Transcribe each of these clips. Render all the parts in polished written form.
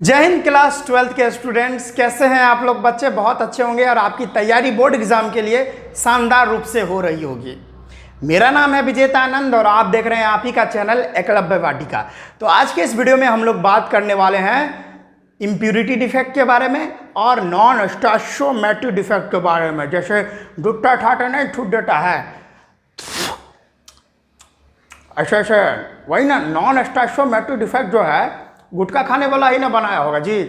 जय Hind. Class 12th के students कैसे हैं आप लोग? बच्चे बहुत अच्छे होंगे और आपकी तैयारी बोर्ड एग्जाम के लिए शानदार रूप से हो रही होगी। मेरा नाम है विजेता आनंद और आप देख रहे हैं आप ही का चैनल एकलव्य वाटिका। तो आज के इस वीडियो में हम लोग बात करने वाले हैं इम्प्यूरिटी डिफेक्ट के बारे में और नॉन स्टैचोमेट्री डिफेक्ट के बारे में। जैसे डुट्टा ठाटा नहीं ठुट डटा है, ऐसे ऐसे वही ना नॉन स्टैचोमेट्री डिफेक्ट जो है गुटखा खाने वाला ही ना बनाया होगा जी।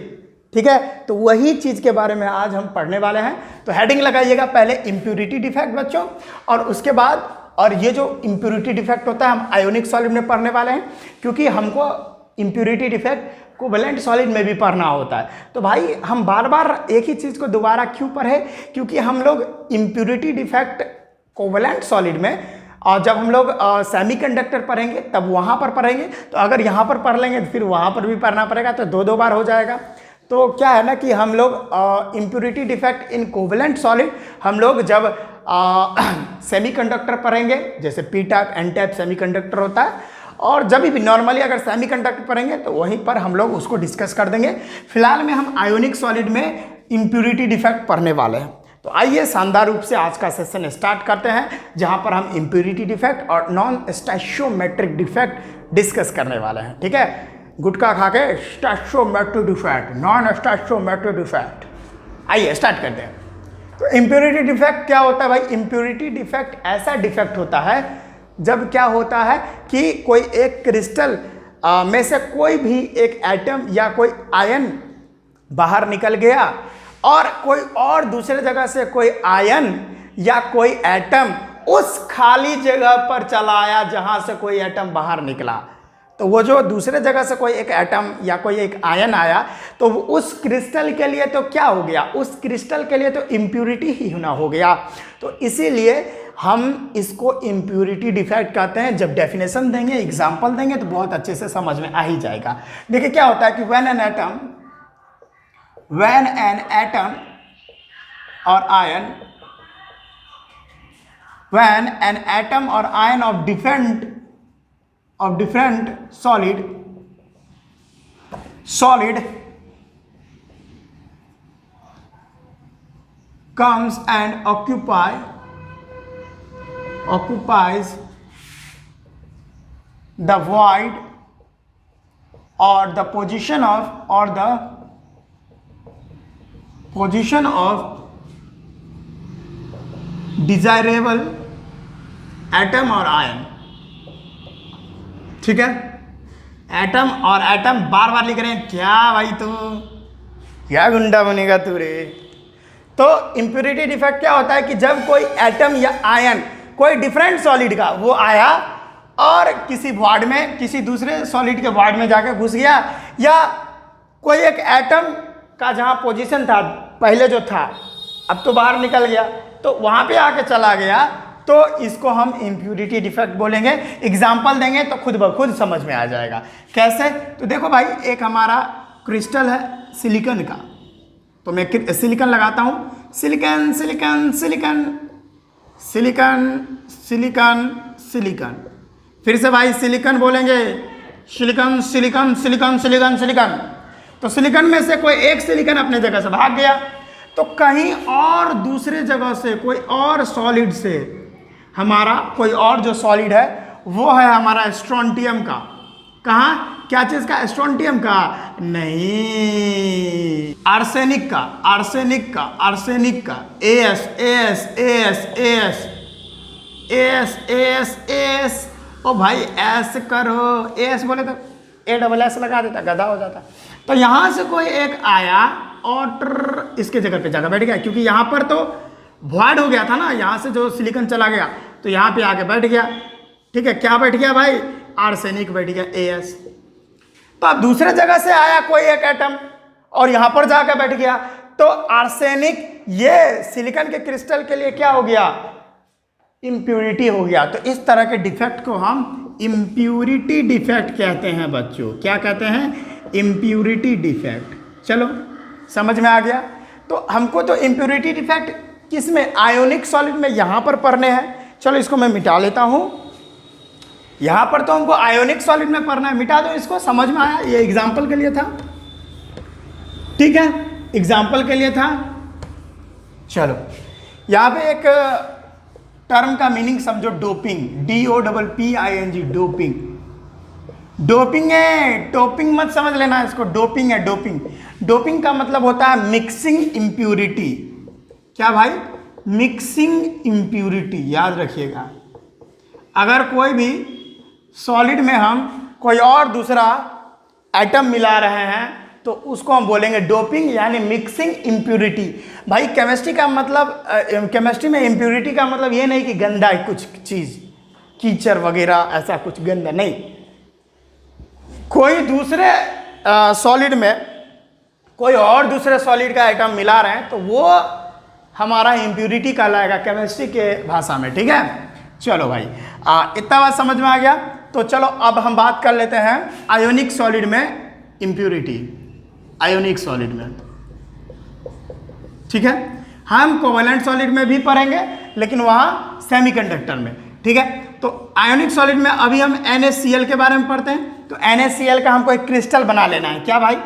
ठीक है, तो वही चीज़ के बारे में आज हम पढ़ने वाले हैं। तो हेडिंग लगाइएगा पहले इम्प्यूरिटी डिफेक्ट बच्चों, और उसके बाद और ये जो इम्प्यूरिटी डिफेक्ट होता है हम आयोनिक सॉलिड में पढ़ने वाले हैं, क्योंकि हमको इम्प्यूरिटी डिफेक्ट कोवेलेंट सॉलिड में भी पढ़ना होता है। तो भाई हम बार बार एक ही चीज़ को दोबारा क्यों पढ़े? क्योंकि हम लोग इम्प्यूरिटी डिफेक्ट कोवेलेंट सॉलिड में और जब हम लोग सेमीकंडक्टर पढ़ेंगे तब वहाँ पर पढ़ेंगे, तो अगर यहाँ पर पढ़ लेंगे तो फिर वहाँ पर भी पढ़ना पड़ेगा, तो दो बार हो जाएगा। तो क्या है ना कि हम लोग impurity defect in covalent solid हम लोग जब सेमीकंडक्टर पढ़ेंगे, जैसे P type N type semiconductor होता है, और जब भी नॉर्मली अगर सेमीकंडक्टर पढ़ेंगे तो वहीं पर हम लोग उसको डिस्कस कर देंगे। फिलहाल में हम आयोनिक सॉलिड में इम्प्यूरिटी डिफेक्ट पढ़ने वाले हैं। तो आइए शानदार रूप से आज का सेशन स्टार्ट करते हैं, जहां पर हम इम्प्यूरिटी डिफेक्ट और नॉन स्टैचोमेट्रिक डिफेक्ट डिस्कस करने वाले हैं। ठीक है, गुटखा खा के stoichiometric defect, non stoichiometric defect. आइए स्टार्ट करते हैं। तो इम्प्यूरिटी डिफेक्ट क्या होता है भाई? इम्प्यूरिटी डिफेक्ट ऐसा डिफेक्ट होता है जब क्या होता है कि कोई एक क्रिस्टल में से कोई भी एक एटम या कोई आयन बाहर निकल गया और कोई और दूसरे जगह से कोई आयन या कोई एटम उस खाली जगह पर चला आया जहां से कोई एटम बाहर निकला। तो वो जो दूसरे जगह से कोई एक एटम या कोई एक आयन आया तो उस क्रिस्टल के लिए तो क्या हो गया? उस क्रिस्टल के लिए तो इम्प्यूरिटी ही होना हो गया। तो इसीलिए हम इसको इम्प्यूरिटी डिफेक्ट कहते हैं। जब डेफिनेशन देंगे, एग्जाम्पल देंगे तो बहुत अच्छे से समझ में आ ही जाएगा। देखिए क्या होता है कि when an atom or ion of different solid comes and occupies the void or the position of desirable atom और आयन। ठीक है, एटम और एटम बार बार लिख रहे हैं। क्या भाई तू क्या गुंडा बनेगा तू रे? तो इम्प्यूरिटी डिफेक्ट क्या होता है कि जब कोई एटम या आयन कोई डिफरेंट सॉलिड का वो आया और किसी वॉइड में, किसी दूसरे सॉलिड के वॉइड में जाकर घुस गया, या कोई एक एटम का जहाँ पोजीशन था पहले जो था अब तो बाहर निकल गया, तो वहाँ पे आके चला गया, तो इसको हम इम्प्यूरिटी डिफेक्ट बोलेंगे। एग्जाम्पल देंगे तो खुद ब खुद समझ में आ जाएगा। कैसे? तो देखो भाई, एक हमारा क्रिस्टल है सिलिकॉन का, तो मैं सिलिकॉन लगाता हूँ। Silicon silicon silicon silicon silicon silicon, फिर से भाई सिलिकॉन बोलेंगे, silicon silicon silicon silicon silicon. तो सिलिकॉन में से कोई एक सिलिकॉन अपने जगह से भाग गया, तो कहीं और दूसरे जगह से कोई और सॉलिड से हमारा कोई और जो सॉलिड है वो है हमारा स्ट्रोंटियम का। कहाँ? क्या चीज़ का? स्ट्रोंटियम का नहीं, आर्सेनिक का, आर्सेनिक का, आर्सेनिक का। S S S S S S S. ओ भाई एस करो, एस बोले तो ASS लगा देता, गधा हो जाता। तो यहाँ से कोई एक आया और इसके जगह पे जाकर बैठ गया, क्योंकि यहाँ पर तो वॉइड हो गया था ना, यहाँ से जो सिलिकॉन चला गया तो यहाँ पे आके बैठ गया। ठीक है, क्या बैठ गया भाई? आर्सेनिक बैठ गया, AS। तो अब दूसरे जगह से आया कोई एक एटम और यहाँ पर जाकर बैठ गया, तो आर्सेनिक ये सिलिकॉन के क्रिस्टल के लिए क्या हो गया? इम्प्यूरिटी हो गया। तो इस तरह के डिफेक्ट को हम इम्प्यूरिटी डिफेक्ट कहते हैं बच्चों। क्या कहते हैं? Impurity defect. चलो समझ में आ गया। तो हमको तो इम्प्यूरिटी डिफेक्ट किस में? आयोनिक सॉलिड में यहाँ पर पढ़ने हैं। चलो इसको मैं मिटा लेता हूँ। यहाँ पर तो हमको आयोनिक सॉलिड में पढ़ना है, मिटा दो इसको, समझ में आया? ये एग्जाम्पल के लिए था। ठीक है, एग्जाम्पल के लिए था। चलो यहाँ पे एक टर्म का मीनिंग समझो, डोपिंग, DOPPING, डोपिंग। डोपिंग है, टोपिंग मत समझ लेना इसको, डोपिंग है, डोपिंग। डोपिंग का मतलब होता है मिक्सिंग इम्प्यूरिटी। क्या भाई? मिक्सिंग इम्प्यूरिटी, याद रखिएगा। अगर कोई भी सॉलिड में हम कोई और दूसरा एटम मिला रहे हैं तो उसको हम बोलेंगे डोपिंग, यानी मिक्सिंग इम्प्यूरिटी। भाई केमिस्ट्री का मतलब, केमिस्ट्री में इम्प्यूरिटी का मतलब ये नहीं कि गंदा है कुछ चीज़, कीचड़ वगैरह ऐसा कुछ गंदा नहीं। कोई दूसरे सॉलिड में कोई और दूसरे सॉलिड का आइटम मिला रहे हैं तो वो हमारा इम्प्यूरिटी कहलाएगा केमिस्ट्री के भाषा में। ठीक है, चलो भाई इतना बात समझ में आ गया। तो चलो अब हम बात कर लेते हैं आयोनिक सॉलिड में इम्प्यूरिटी, आयोनिक सॉलिड में। ठीक है, हम कोवेलेंट सॉलिड में भी पढ़ेंगे लेकिन वहाँ सेमीकंडक्टर में। ठीक है, तो आयोनिक सॉलिड में अभी हम NaCl के बारे में पढ़ते हैं। तो NaCl का हमको एक क्रिस्टल बना लेना है। क्या भाई?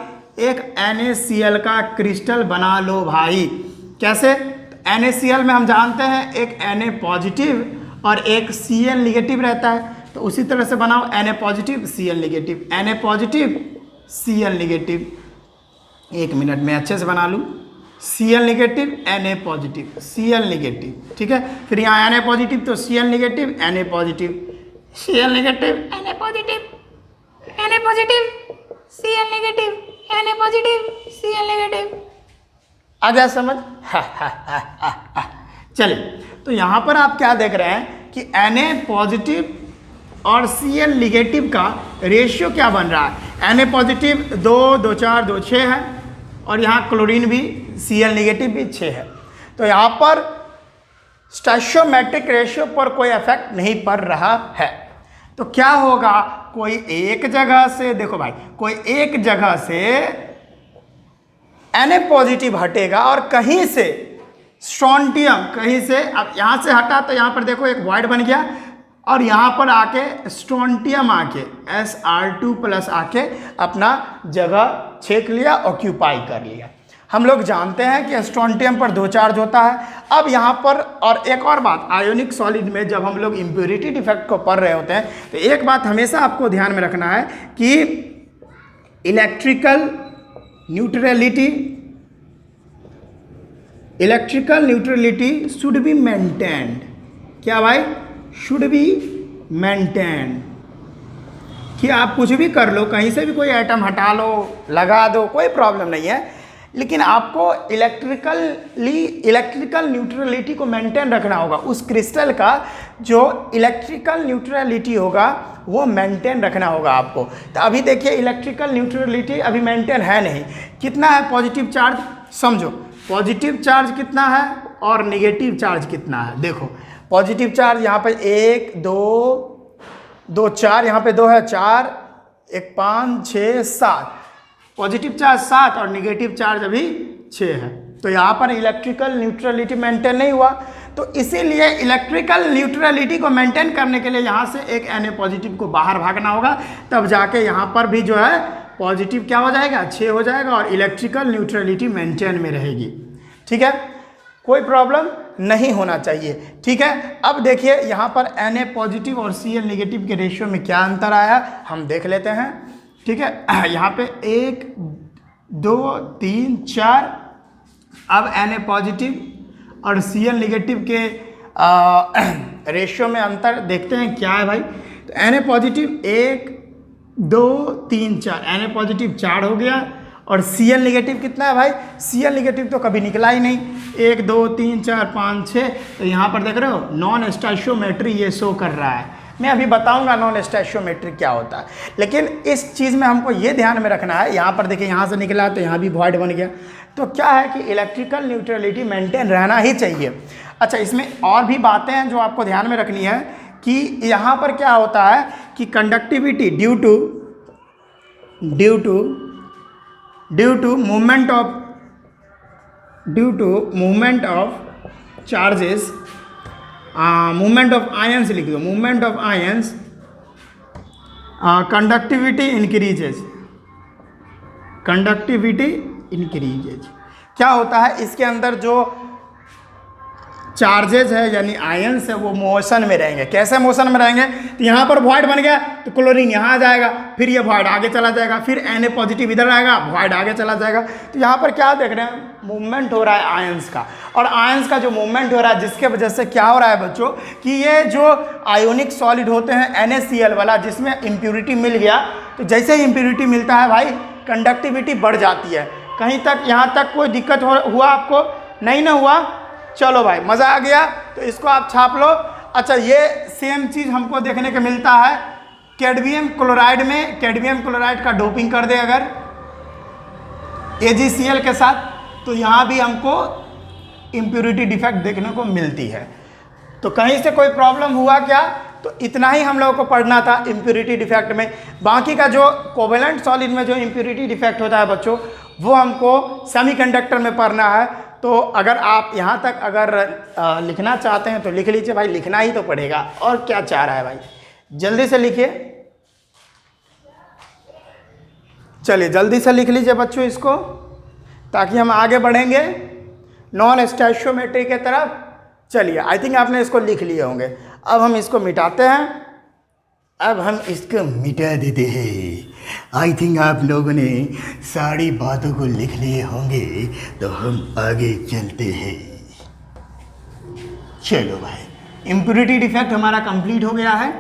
एक NaCl का क्रिस्टल बना लो भाई। कैसे? तो NaCl में हम जानते हैं एक Na पॉजिटिव और एक Cl निगेटिव रहता है, तो उसी तरह से बनाओ Na positive Cl negative, Na positive Cl negative. एक मिनट में अच्छे से बना लूँ, Cl negative Na positive Cl negative. ठीक है, फिर यहाँ Na पॉजिटिव तो Cl negative Na positive, Cl negative Na positive, Na positive Cl negative, Na positive Cl negative. आ गया समझ? चलिए, तो यहाँ पर आप क्या देख रहे हैं कि Na पॉजिटिव और Cl निगेटिव का रेशियो क्या बन रहा है। Na पॉजिटिव 2, 2, 4, 2, 6 है और यहाँ क्लोरीन भी Cl निगेटिव भी 6 है। तो यहाँ पर स्टोइचियोमेट्रिक रेशियो पर कोई इफेक्ट नहीं पड़ रहा है। तो क्या होगा, कोई एक जगह से, देखो भाई, कोई एक जगह से Na पॉजिटिव हटेगा और कहीं से स्ट्रोंटियम, कहीं से, अब यहाँ से हटा तो यहाँ पर देखो एक वॉइड बन गया और यहाँ पर आके स्ट्रोंटियम आके Sr2+ आके अपना जगह छेक लिया, ऑक्यूपाई कर लिया। हम लोग जानते हैं कि स्ट्रोंटियम पर 2 चार्ज होता है। अब यहाँ पर और एक और बात, आयोनिक सॉलिड में जब हम लोग इम्प्यूरिटी डिफेक्ट को पढ़ रहे होते हैं तो एक बात हमेशा आपको ध्यान में रखना है कि electrical neutrality should be maintained. क्या भाई? Should be maintained. कि आप कुछ भी कर लो, कहीं से भी कोई आइटम हटा लो, लगा दो, कोई प्रॉब्लम नहीं है, लेकिन आपको इलेक्ट्रिकल न्यूट्रलिटी को मेंटेन रखना होगा। उस क्रिस्टल का जो इलेक्ट्रिकल न्यूट्रलिटी होगा वो मेंटेन रखना होगा आपको। तो अभी देखिए इलेक्ट्रिकल न्यूट्रलिटी अभी मेंटेन है नहीं। कितना है पॉजिटिव चार्ज? समझो पॉजिटिव चार्ज कितना है और निगेटिव चार्ज कितना है। देखो पॉजिटिव चार्ज यहाँ पे 1, 2, 4, यहाँ पे 2 है, 4, 1, 5, 6, 7। पॉजिटिव चार्ज 7 और निगेटिव चार्ज अभी 6 है। तो यहाँ पर इलेक्ट्रिकल न्यूट्रलिटी मेंटेन नहीं हुआ। तो इसीलिए इलेक्ट्रिकल न्यूट्रलिटी को मेंटेन करने के लिए यहाँ से एक Na पॉजिटिव को बाहर भागना होगा, तब जाके यहाँ पर भी जो है पॉजिटिव क्या हो जाएगा, 6 हो जाएगा और इलेक्ट्रिकल न्यूट्रलिटी मेंटेन में रहेगी। ठीक है, कोई प्रॉब्लम नहीं होना चाहिए। ठीक है, अब देखिए यहाँ पर Na पॉजिटिव और Cl निगेटिव के रेशियो में क्या अंतर आया हम देख लेते हैं। ठीक है, यहाँ पे 1, 2, 3, 4। अब Na पॉजिटिव और Cl निगेटिव के रेशियो में अंतर देखते हैं क्या है भाई। तो Na पॉजिटिव 1, 2, 3, 4, Na पॉजिटिव 4 हो गया और Cl निगेटिव कितना है भाई? Cl निगेटिव तो कभी निकला ही नहीं, 1, 2, 3, 4, 5, 6। तो यहाँ पर देख रहे हो नॉन स्टोइचियोमेट्री ये शो कर रहा है। मैं अभी बताऊंगा नॉन स्टोइचियोमेट्री क्या होता है, लेकिन इस चीज़ में हमको ये ध्यान में रखना है। यहाँ पर देखिए यहाँ से निकला तो यहाँ भी वॉइड बन गया। तो क्या है कि इलेक्ट्रिकल न्यूट्रलिटी मेंटेन रहना ही चाहिए। अच्छा, इसमें और भी बातें हैं जो आपको ध्यान में रखनी है कि यहाँ पर क्या होता है कि conductivity due to movement of charges, movement of ions लिख दो, movement of ions, conductivity increases. क्या होता है, इसके अंदर जो चार्जेज है यानी आयंस है वो मोशन में रहेंगे। कैसे मोशन में रहेंगे, तो यहाँ पर वॉइड बन गया तो क्लोरीन यहाँ आ जाएगा, फिर ये वॉइड आगे चला जाएगा, फिर Na पॉजिटिव इधर आएगा, वॉइड आगे चला जाएगा। तो यहाँ पर क्या देख रहे हैं, मूवमेंट हो रहा है आयंस का, और आयंस का जो मूवमेंट हो रहा है जिसके वजह से क्या हो रहा है बच्चों कि ये जो आयोनिक सॉलिड होते हैं NaCl वाला जिसमें इम्प्यूरिटी मिल गया, तो जैसे ही इम्प्यूरिटी मिलता है भाई कंडक्टिविटी बढ़ जाती है। कहीं तक यहाँ तक कोई दिक्कत हुआ आपको, नहीं ना हुआ? चलो भाई मज़ा आ गया, तो इसको आप छाप लो। अच्छा, ये सेम चीज़ हमको देखने को मिलता है कैडमियम क्लोराइड में। कैडमियम क्लोराइड का डोपिंग कर दे अगर AgCl के साथ, तो यहाँ भी हमको इम्प्यूरिटी डिफेक्ट देखने को मिलती है। तो कहीं से कोई प्रॉब्लम हुआ क्या, तो इतना ही हम लोगों को पढ़ना था इम्प्यूरिटी डिफेक्ट में। बाकी का जो कोवेलेंट सॉलिड में जो इम्प्यूरिटी डिफेक्ट होता है बच्चों, वो हमको सेमीकंडक्टर में पढ़ना है। तो अगर आप यहाँ तक अगर लिखना चाहते हैं तो लिख लीजिए भाई, लिखना ही तो पड़ेगा, और क्या चाह रहा है भाई, जल्दी से लिखिए। चलिए जल्दी से लिख लीजिए बच्चों इसको, ताकि हम आगे बढ़ेंगे नॉन स्टैचोमेट्री के तरफ। चलिए, आई थिंक आपने इसको लिख लिए होंगे। अब हम इसको मिटाते हैं, अब हम इसको मिटा देते हैं। आई थिंक आप लोगों ने सारी बातों को लिख लिए होंगे, तो हम आगे चलते हैं। चलो भाई, इम्प्यूरिटी डिफेक्ट हमारा कंप्लीट हो गया है।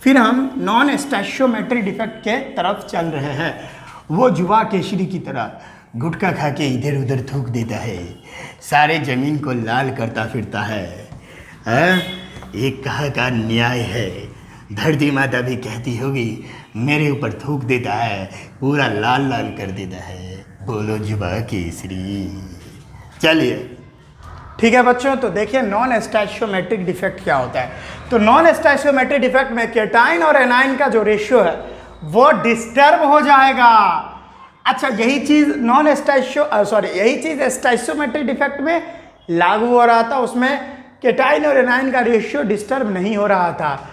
फिर हम नॉन स्टैचोमेट्री डिफेक्ट के तरफ चल रहे हैं। वो जुआ केसरी की तरह गुटखा खा के इधर उधर थूक देता है, सारे ज़मीन को लाल करता फिरता है। एक कहा का न्याय है, धरती माता भी कहती होगी मेरे ऊपर थूक देता है, पूरा लाल लाल कर देता है। बोलो जुआ केसरी। चलिए ठीक है बच्चों, तो देखिए नॉन स्टैचोमेट्रिक डिफेक्ट क्या होता है। तो नॉन स्टैचोमेट्रिक डिफेक्ट में केटाइन और एनाइन का जो रेशियो है वो डिस्टर्ब हो जाएगा। अच्छा, यही चीज़ यही चीज़ स्टैचोमेट्रिक डिफेक्ट में लागू हो रहा था। उसमें केटाइन और एनाइन का रेशियो डिस्टर्ब नहीं हो रहा था।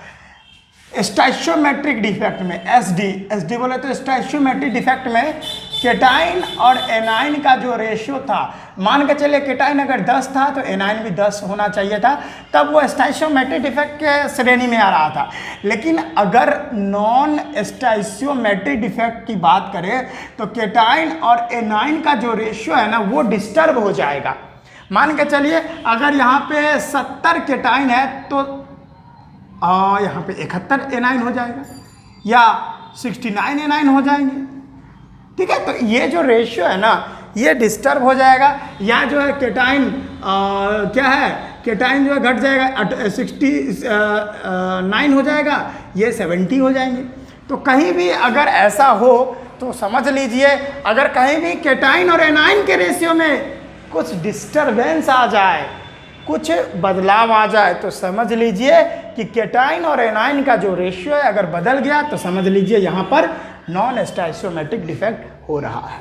स्टैचोमेट्रिक डिफेक्ट में एसडी बोले तो स्टैचोमेट्रिक डिफेक्ट में केटाइन और एनाइन का जो रेशियो था, मान के चलिए केटाइन अगर 10 था तो एनाइन भी 10 होना चाहिए था, तब वो स्टैचोमेट्रिक डिफेक्ट के श्रेणी में आ रहा था। लेकिन अगर नॉन स्टैचोमेट्रिक डिफेक्ट की बात करें तो केटाइन और एनाइन का जो रेशियो है ना वो डिस्टर्ब हो जाएगा। मान के चलिए अगर यहाँ पे 70 केटाइन है तो यहाँ पे 71 एनाइन हो जाएगा या 69 एनाइन हो जाएंगे। ठीक है, तो ये जो रेशियो है ना ये डिस्टर्ब हो जाएगा। या जो है केटाइन क्या है, केटाइन जो है घट जाएगा, 69 हो जाएगा, ये 70 हो जाएंगे। तो कहीं भी अगर ऐसा हो तो समझ लीजिए, अगर कहीं भी केटाइन और एनाइन के रेशियो में कुछ डिस्टर्बेंस आ जाए, कुछ बदलाव आ जाए, तो समझ लीजिए कि केटाइन और एनाइन का जो रेशियो है अगर बदल गया तो समझ लीजिए यहाँ पर नॉन स्टैचोमेट्रिक डिफेक्ट हो रहा है।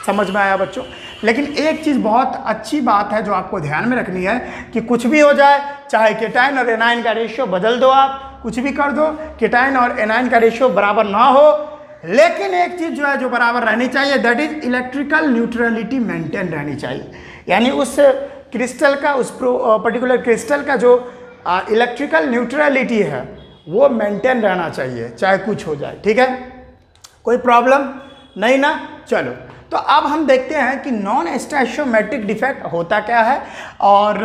समझ में आया बच्चों? लेकिन एक चीज़ बहुत अच्छी बात है जो आपको ध्यान में रखनी है कि कुछ भी हो जाए, चाहे केटाइन और एनाइन का रेशियो बदल दो, आप कुछ भी कर दो, केटाइन और एनाइन का रेशियो बराबर ना हो, लेकिन एक चीज़ जो है जो बराबर रहनी चाहिए, that is electrical neutrality maintain रहनी चाहिए। यानी उस क्रिस्टल का, उस पर्टिकुलर क्रिस्टल का जो इलेक्ट्रिकल न्यूट्रलिटी है वो मेंटेन रहना चाहिए, चाहे कुछ हो जाए। ठीक है, कोई प्रॉब्लम नहीं ना? चलो, तो अब हम देखते हैं कि नॉन स्टैचोमेट्रिक डिफेक्ट होता क्या है। और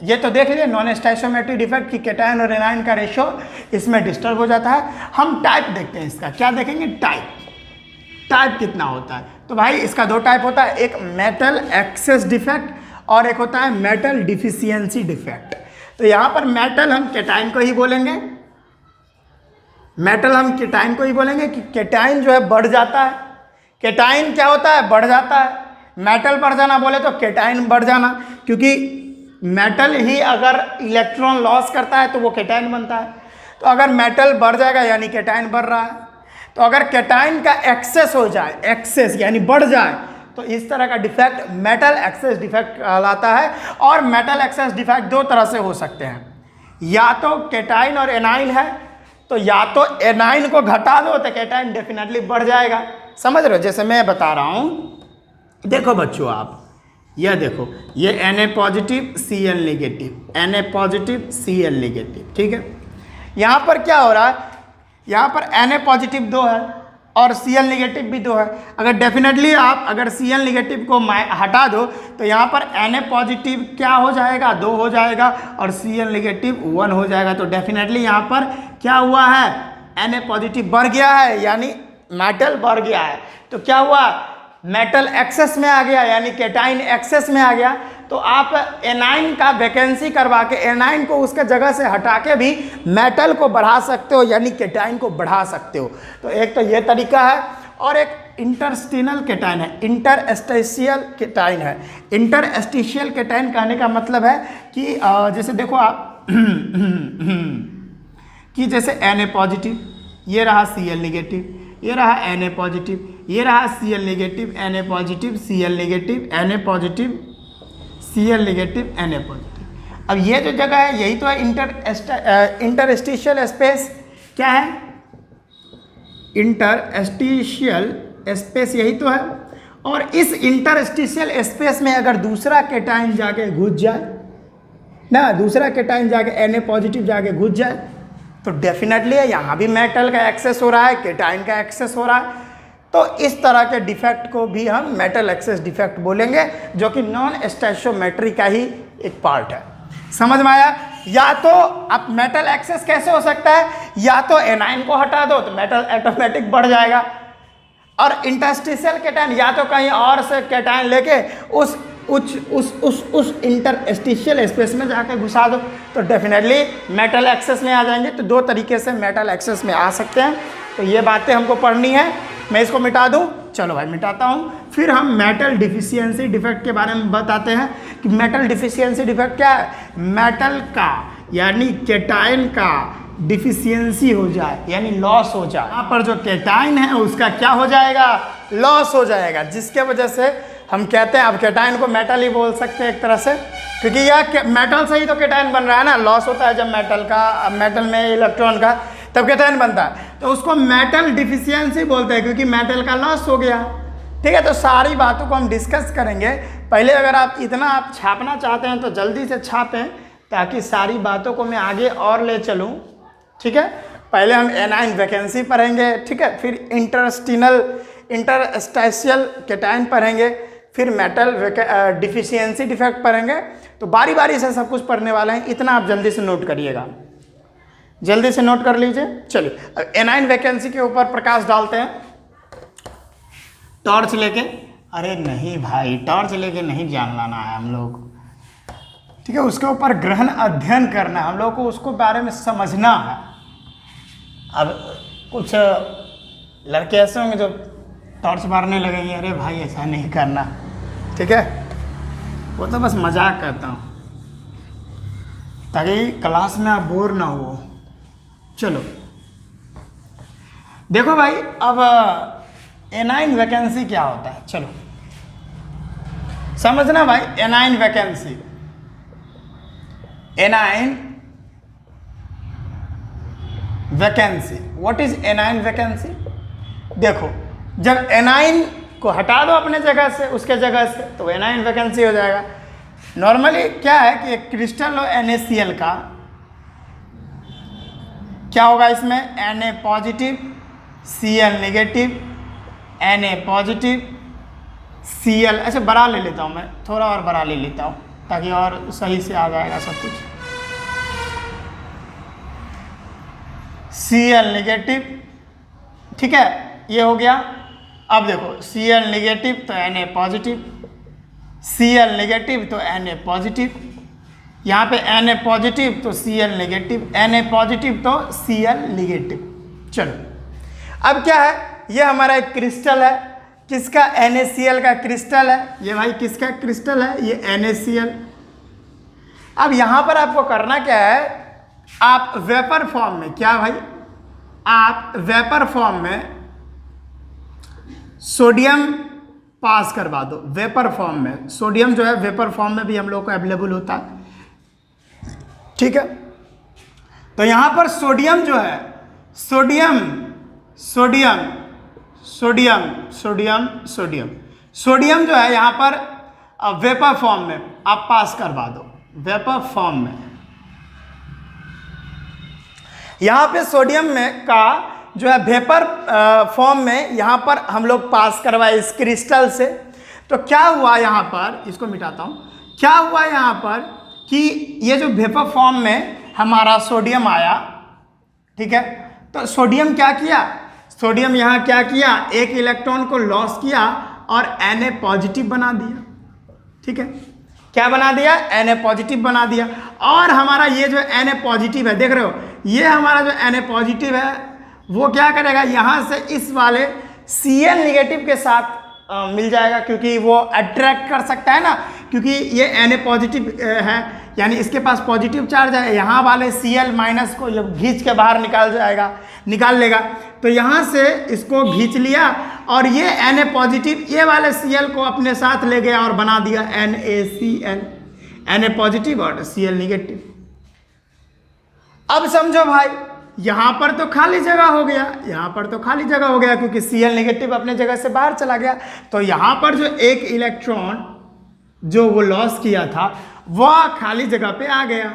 ये तो देख लिए नॉन स्टैचोमेट्रिक डिफेक्ट की केटाइन और एनाइन का रेशियो इसमें डिस्टर्ब हो जाता है। हम टाइप देखते हैं इसका, क्या देखेंगे? टाइप कितना होता है। तो भाई इसका दो टाइप होता है, एक मेटल एक्सेस डिफेक्ट और एक होता है मेटल डिफिशियंसी डिफेक्ट। तो यहाँ पर मेटल हम केटाइन को ही बोलेंगे, मेटल हम केटाइन को ही बोलेंगे कि केटाइन जो है बढ़ जाता है। केटाइन क्या होता है? बढ़ जाता है। मेटल बढ़ जाना बोले तो केटाइन बढ़ जाना, क्योंकि मेटल ही अगर इलेक्ट्रॉन लॉस करता है तो वो केटाइन बनता है। तो अगर मेटल बढ़ जाएगा यानी केटाइन बढ़ रहा है। तो अगर केटाइन का एक्सेस हो जाए, एक्सेस यानी बढ़ जाए, तो इस तरह का डिफेक्ट मेटल एक्सेस डिफेक्ट कहलाता है। और मेटल एक्सेस डिफेक्ट दो तरह से हो सकते हैं, या तो केटाइन और एनाइन है, तो या तो एनाइन को घटा दो तो केटाइन डेफिनेटली बढ़ जाएगा। समझ रहे हो? जैसे मैं बता रहा हूँ, देखो बच्चों, आप यह देखो, ये Na positive Cl negative, Na positive Cl negative, ठीक है। यहाँ पर क्या हो रहा है, यहाँ पर Na पॉजिटिव 2 है और Cl नेगेटिव भी 2 है। अगर डेफिनेटली आप अगर Cl नेगेटिव को हटा दो तो यहाँ पर Na पॉजिटिव क्या हो जाएगा, 2 हो जाएगा और Cl नेगेटिव 1 हो जाएगा। तो डेफिनेटली यहाँ पर क्या हुआ है, Na पॉजिटिव बढ़ गया है, यानी मेटल बढ़ गया है। तो क्या हुआ, मेटल एक्सेस में आ गया, यानी केटाइन एक्सेस में आ गया। तो आप एनाइन का वैकेंसी करवा के एनाइन को उसके जगह से हटा के भी मेटल को बढ़ा सकते हो, यानी केटाइन को बढ़ा सकते हो। तो एक तो ये तरीका है, और एक इंटरस्टिनल केटाइन है, इंटरस्टेशियल केटाइन है। इंटरस्टेशियल केटाइन कहने का मतलब है कि जैसे देखो आप कि जैसे Na पॉजिटिव, ये रहा Cl नेगेटिव, ये रहा Na पॉजिटिव, ये रहा Cl negative, Na positive, Cl negative, Na positive, Cl negative, Na positive. अब ये जो जगह है यही तो है इंटरस्टिशियल स्पेस। क्या है, इंटरस्टिशियल स्पेस, यही तो है। और इस इंटरस्टिशियल स्पेस में अगर दूसरा केटाइन जाके घुस जाए ना, दूसरा केटाइन जाके Na पॉजिटिव जाके घुस जाए तो डेफिनेटली यहाँ भी मेटल का एक्सेस हो रहा है, केटाइन का एक्सेस हो रहा है। तो इस तरह के डिफेक्ट को भी हम मेटल एक्सेस डिफेक्ट बोलेंगे, जो कि नॉन स्टैचोमेट्री का ही एक पार्ट है। समझ में आया? या तो अब मेटल एक्सेस कैसे हो सकता है, या तो एनाइन को हटा दो तो मेटल ऑटोमेटिक बढ़ जाएगा, और इंटरस्टिशियल केटाइन या तो कहीं और से केटाइन लेके उस इंटरस्टिशियल स्पेस में जाकर घुसा दो तो डेफिनेटली मेटल एक्सेस में आ जाएंगे। तो 2 तरीके से मेटल एक्सेस में आ सकते हैं। तो ये बातें हमको पढ़नी है। मैं इसको मिटा दूं, चलो भाई मिटाता हूं। फिर हम मेटल डिफिशियंसी डिफेक्ट के बारे में बताते हैं कि मेटल डिफिशियंसी डिफेक्ट क्या है। मेटल का यानी केटाइन का डिफिशियंसी हो जाए, यानी लॉस हो जाए। यहाँ पर जो केटाइन है उसका क्या हो जाएगा, लॉस हो जाएगा, जिसके वजह से हम कहते हैं, अब केटाइन को मेटल ही बोल सकते हैं एक तरह से, क्योंकि यह मेटल से ही तो केटाइन बन रहा है ना। लॉस होता है जब मेटल में इलेक्ट्रॉन का, तब केटाइन बनता है। तो उसको मेटल डिफिशियंसी बोलते हैं, क्योंकि मेटल का लॉस हो गया। ठीक है, तो सारी बातों को हम डिस्कस करेंगे। पहले अगर आप इतना आप छापना चाहते हैं तो जल्दी से छापें, ताकि सारी बातों को मैं आगे और ले चलूँ। ठीक है, पहले हम एनाइन वैकेंसी पढ़ेंगे, ठीक है, फिर इंटरस्टेशियल केटाइन पढ़ेंगे, फिर मेटल डिफिशियंसी डिफेक्ट पढ़ेंगे। तो बारी बारी से सब कुछ पढ़ने वाले हैं, इतना आप जल्दी से नोट करिएगा, जल्दी से नोट कर लीजिए। चलिए एनाइन वैकेंसी के ऊपर प्रकाश डालते हैं टॉर्च लेके। अरे नहीं भाई, टॉर्च लेके नहीं जान लाना है हम लोग, ठीक है, उसके ऊपर गहन अध्ययन करना है हम लोग को, उसको बारे में समझना है। अब कुछ लड़के ऐसे होंगे जो टॉर्च मारने लगेंगे, अरे भाई ऐसा नहीं करना, ठीक है, वो तो बस मजाक करता हूँ ताकि क्लास में आप बोर ना हो। चलो देखो भाई, अब एनाइन वैकेंसी क्या होता है, चलो समझना भाई। A9 vacancy, A9 vacancy, what is A9 vacancy. देखो, जब एनाइन को हटा दो अपने जगह से, उसके जगह से, तो एनाइन वैकेंसी हो जाएगा। नॉर्मली क्या है कि एक क्रिस्टल हो NaCl का, क्या होगा इसमें, Na positive, Cl negative, Na positive, Cl, ऐसे बड़ा ले लेता हूँ मैं, थोड़ा और बड़ा ले लेता हूँ ताकि और सही से आ जाएगा सब कुछ। Cl नेगेटिव, ठीक है, ये हो गया। अब देखो Cl नेगेटिव तो Na पॉजिटिव, Cl नेगेटिव तो Na पॉजिटिव, यहाँ पे Na पॉजिटिव तो Cl नेगेटिव, Na पॉजिटिव तो Cl नेगेटिव। चलो अब क्या है, ये हमारा एक क्रिस्टल है, किसका, NaCl का क्रिस्टल है। ये भाई किसका क्रिस्टल है, ये NaCl। अब यहाँ पर आपको करना क्या है, आप वेपर फॉर्म में, क्या भाई, आप वेपर फॉर्म में सोडियम पास करवा दो। वेपर फॉर्म में सोडियम जो है, वेपर फॉर्म में भी हम लोग को अवेलेबल होता है, ठीक है। तो यहाँ पर सोडियम जो है, sodium sodium sodium sodium sodium, sodium जो है यहाँ पर वेपर फॉर्म में आप पास करवा दो, वेपर फॉर्म में। यहाँ पे सोडियम में का जो है वेपर फॉर्म में यहाँ पर हम लोग पास करवाए इस क्रिस्टल से। तो क्या हुआ यहाँ पर, इसको मिटाता हूँ, क्या हुआ यहाँ पर कि ये जो वेपर फॉर्म में हमारा सोडियम आया, ठीक है, तो सोडियम क्या किया, सोडियम यहाँ क्या किया, एक इलेक्ट्रॉन को लॉस किया और Na पॉजिटिव बना दिया, ठीक है, क्या बना दिया, Na पॉजिटिव बना दिया। और हमारा ये जो Na पॉजिटिव है, देख रहे हो, ये हमारा जो Na पॉजिटिव है वो क्या करेगा, यहाँ से इस वाले Cl निगेटिव के साथ मिल जाएगा, क्योंकि वो अट्रैक्ट कर सकता है ना, क्योंकि ये Na पॉजिटिव है, यानी इसके पास पॉजिटिव चार्ज है, यहाँ वाले Cl माइनस को जब खींच के बाहर निकाल लेगा, तो यहाँ से इसको खींच लिया और ये Na पॉजिटिव ये वाले Cl को अपने साथ ले गया और बना दिया NaCl, Na पॉजिटिव और Cl निगेटिव। अब समझो भाई, यहाँ पर तो खाली जगह हो गया, यहाँ पर तो खाली जगह हो गया, क्योंकि Cl नेगेटिव अपने जगह से बाहर चला गया। तो यहाँ पर जो एक इलेक्ट्रॉन जो वो लॉस किया था वह खाली जगह पे आ गया,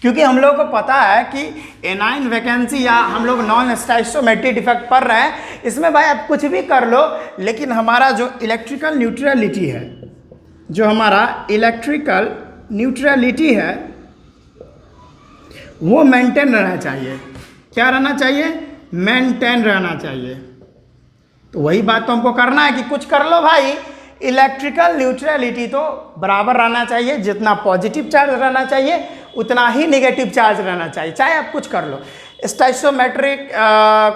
क्योंकि हम लोग को पता है कि एनाइन वैकेंसी या हम लोग नॉन स्टाइचोमेट्रिक डिफेक्ट पढ़ रहे हैं, इसमें भाई आप कुछ भी कर लो, लेकिन हमारा जो इलेक्ट्रिकल न्यूट्रलिटी है, जो हमारा इलेक्ट्रिकल न्यूट्रलिटी है वो मेंटेन रहना चाहिए। क्या रहना चाहिए, मेंटेन रहना चाहिए। तो वही बात तो हमको करना है कि कुछ कर लो भाई, इलेक्ट्रिकल न्यूट्रलिटी तो बराबर रहना चाहिए, जितना पॉजिटिव चार्ज रहना चाहिए उतना ही नेगेटिव चार्ज रहना चाहिए, चाहे आप कुछ कर लो। स्टाइचोमेट्रिक